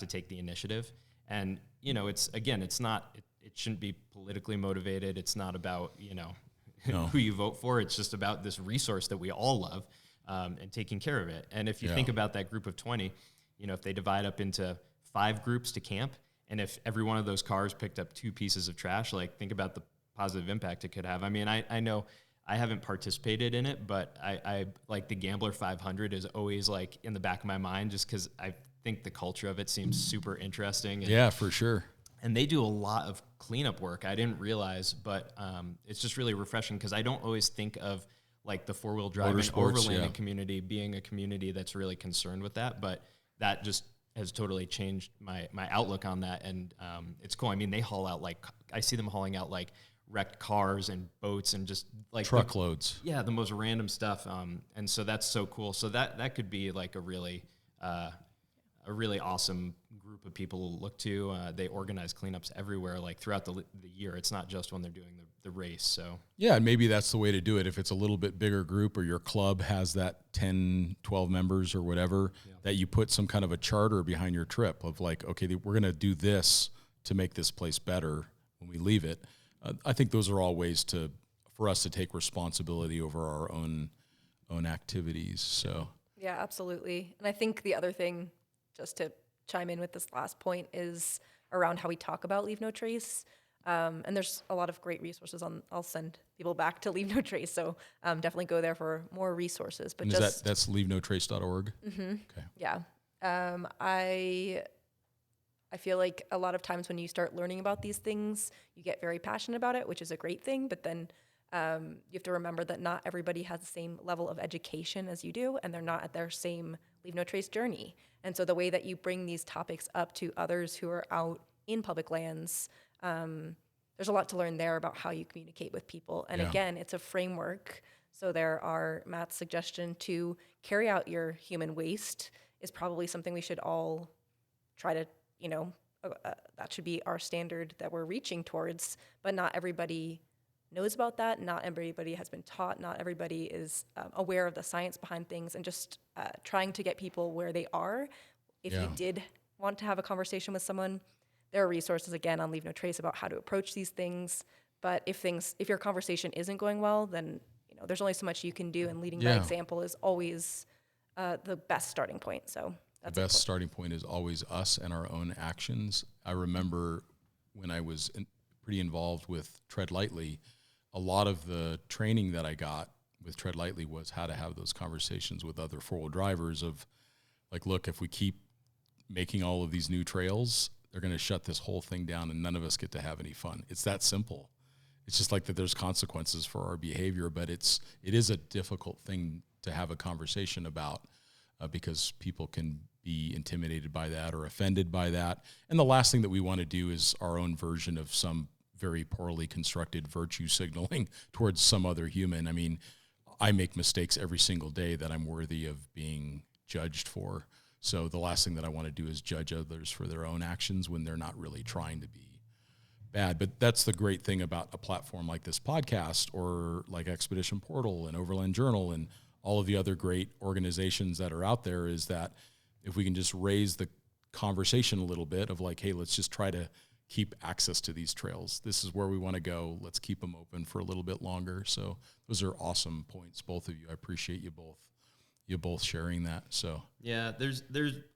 B: take the initiative, and it shouldn't be politically motivated. It's not about who you vote for. It's just about this resource that we all love, and taking care of it. And if you think about that group of 20, if they divide up into 5 groups to camp, and if every one of those cars picked up 2 pieces of trash, like think about the positive impact it could have. I mean, I know I haven't participated in it, but I like the Gambler 500 is always like in the back of my mind, just because I think the culture of it seems super interesting.
A: Yeah, for sure.
B: And they do a lot of cleanup work. I didn't realize, but it's just really refreshing because I don't always think of like the 4-wheel drive and overlanding community being a community that's really concerned with that. But that just has totally changed my outlook on that. And it's cool. I mean, they haul out I see them hauling out like wrecked cars and boats and just like
A: truckloads.
B: The most random stuff. And so that's so cool. So that could be like a really awesome group of people to look to. They organize cleanups everywhere, like throughout the year. It's not just when they're doing the race. So
A: yeah, maybe that's the way to do it. If it's a little bit bigger group, or your club has that 10, 12 members or whatever, that you put some kind of a charter behind your trip of like, okay, we're going to do this to make this place better when we leave it. I think those are all ways for us to take responsibility over our own activities. So
C: yeah, absolutely. And I think the other thing, just to chime in with this last point, is around how we talk about Leave No Trace. And there's a lot of great resources I'll send people back to Leave No Trace. So definitely go there for more resources. But that's
A: leavenotrace.org?
C: Mm-hmm. Okay. Yeah. I I feel like a lot of times when you start learning about these things, you get very passionate about it, which is a great thing. But then you have to remember that not everybody has the same level of education as you do, and they're not at their same Leave No Trace journey. And so the way that you bring these topics up to others who are out in public lands, there's a lot to learn there about how you communicate with people. And again, it's a framework. So there are Matt's suggestion to carry out your human waste is probably something we should all try to, that should be our standard that we're reaching towards. But not everybody knows about that. Not everybody has been taught. Not everybody is aware of the science behind things, and just trying to get people where they are. If you did want to have a conversation with someone, there are resources, again, on Leave No Trace about how to approach these things. But if your conversation isn't going well, then there's only so much you can do, and leading by example is always the best starting point. So that's
A: the best starting point is always us and our own actions. I remember when I was pretty involved with Tread Lightly, a lot of the training that I got with Tread Lightly was how to have those conversations with other four-wheel drivers of, like, look, if we keep making all of these new trails, they're going to shut this whole thing down and none of us get to have any fun. It's that simple. It's just like that there's consequences for our behavior, but it is a difficult thing to have a conversation about because people can be intimidated by that or offended by that. And the last thing that we want to do is our own version of some very poorly constructed virtue signaling towards some other human. I mean, I make mistakes every single day that I'm worthy of being judged for. So the last thing that I want to do is judge others for their own actions when they're not really trying to be bad. But that's the great thing about a platform like this podcast or like Expedition Portal and Overland Journal and all of the other great organizations that are out there, is that if we can just raise the conversation a little bit of like, hey, let's just try to keep access to these trails. This is where we want to go. Let's keep them open for a little bit longer. So those are awesome points, both of you. I appreciate you both sharing that. So
B: yeah, there's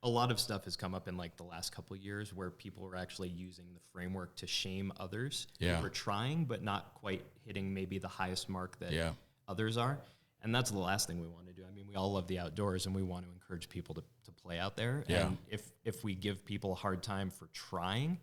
B: a lot of stuff has come up in like the last couple of years where people are actually using the framework to shame others who are trying but not quite hitting maybe the highest mark that others are. And that's the last thing we want to do. I mean, we all love the outdoors and we want to encourage people to play out there. And if we give people a hard time for trying,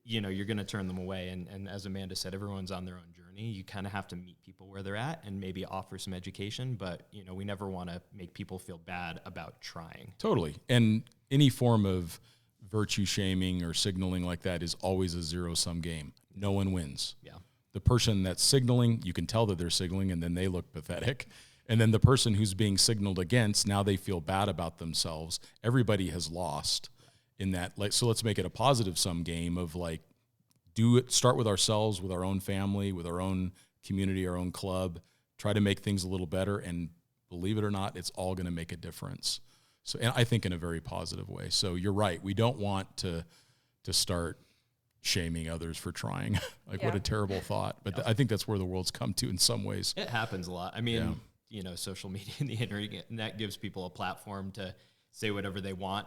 B: you're going to turn them away. And as Amanda said, everyone's on their own journey. You kind of have to meet people where they're at and maybe offer some education. But, we never want to make people feel bad about trying.
A: Totally. And any form of virtue shaming or signaling like that is always a zero-sum game. No one wins.
B: Yeah.
A: The person that's signaling, you can tell that they're signaling, and then they look pathetic. And then the person who's being signaled against, now they feel bad about themselves. Everybody has lost in that. Like, so let's make it a positive sum game of like, start with ourselves, with our own family, with our own community, our own club, try to make things a little better. And believe it or not, it's all going to make a difference. So, and I think in a very positive way. So you're right. We don't want to start shaming others for trying. What a terrible thought. But I think that's where the world's come to in some ways.
B: It happens a lot. I mean, social media and the internet gives people a platform to say whatever they want,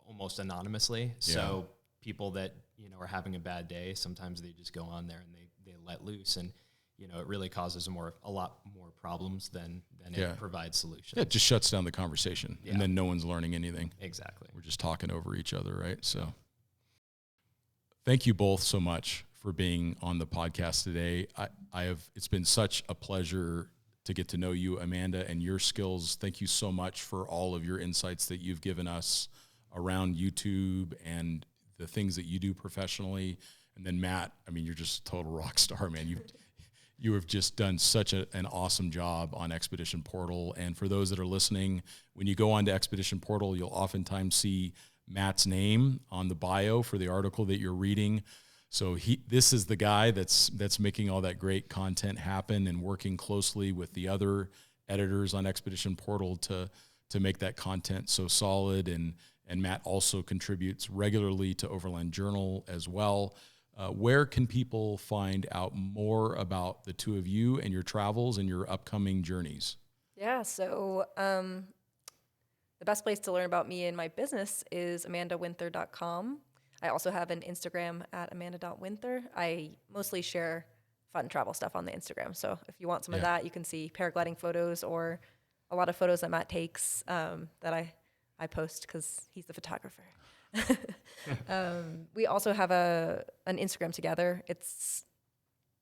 B: almost anonymously. So people that, are having a bad day, sometimes they just go on there and they let loose. And, it really causes a lot more problems than it provides solutions.
A: Yeah, it just shuts down the conversation. And then no one's learning anything.
B: Exactly.
A: We're just talking over each other, right? So thank you both so much for being on the podcast today. It's been such a pleasure to get to know you, Amanda, and your skills. Thank you so much for all of your insights that you've given us around YouTube and the things that you do professionally. And then Matt, I mean, you're just a total rock star, man. You have just done such an awesome job on Expedition Portal. And for those that are listening, when you go onto Expedition Portal, you'll oftentimes see Matt's name on the bio for the article that you're reading. So this is the guy that's making all that great content happen and working closely with the other editors on Expedition Portal to make that content so solid. And Matt also contributes regularly to Overland Journal as well. Where can people find out more about the two of you and your travels and your upcoming journeys?
C: Yeah, so the best place to learn about me and my business is amandawinther.com. I also have an Instagram at amanda.winther. I mostly share fun travel stuff on the Instagram. So if you want some of that, you can see paragliding photos or a lot of photos that Matt takes that I post because he's the photographer. We also have an Instagram together. It's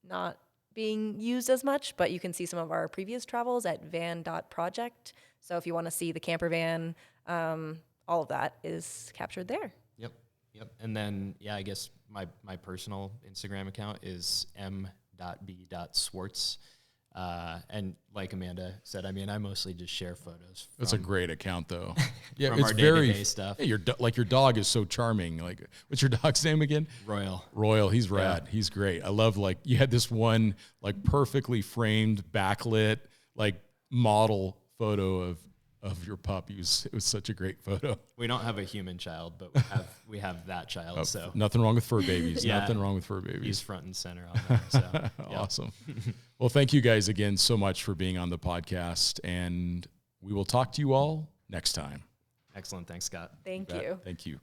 C: not being used as much, but you can see some of our previous travels at van.project. So if you want to see the camper van, all of that is captured there.
B: Yep. And then, I guess my personal Instagram account is m.b.swartz. And like Amanda said, I mean, I mostly just share photos.
A: That's a great account, though. Yeah,
B: from
A: it's
B: our
A: very
B: day-to-day stuff.
A: Hey, your dog is so charming. Like, what's your dog's name again?
B: Royal.
A: He's rad. Yeah. He's great. I love, like, you had this one like perfectly framed, backlit, like model photo of your pup. It was such a great photo.
B: We don't have a human child, but we have that child. So
A: nothing wrong with fur babies.
B: Yeah.
A: Nothing wrong with fur babies.
B: He's front and center on that. So yeah.
A: Awesome. Well, thank you guys again so much for being on the podcast, and we will talk to you all next time.
B: Excellent. Thanks, Scott.
C: Thank you.
A: Thank you.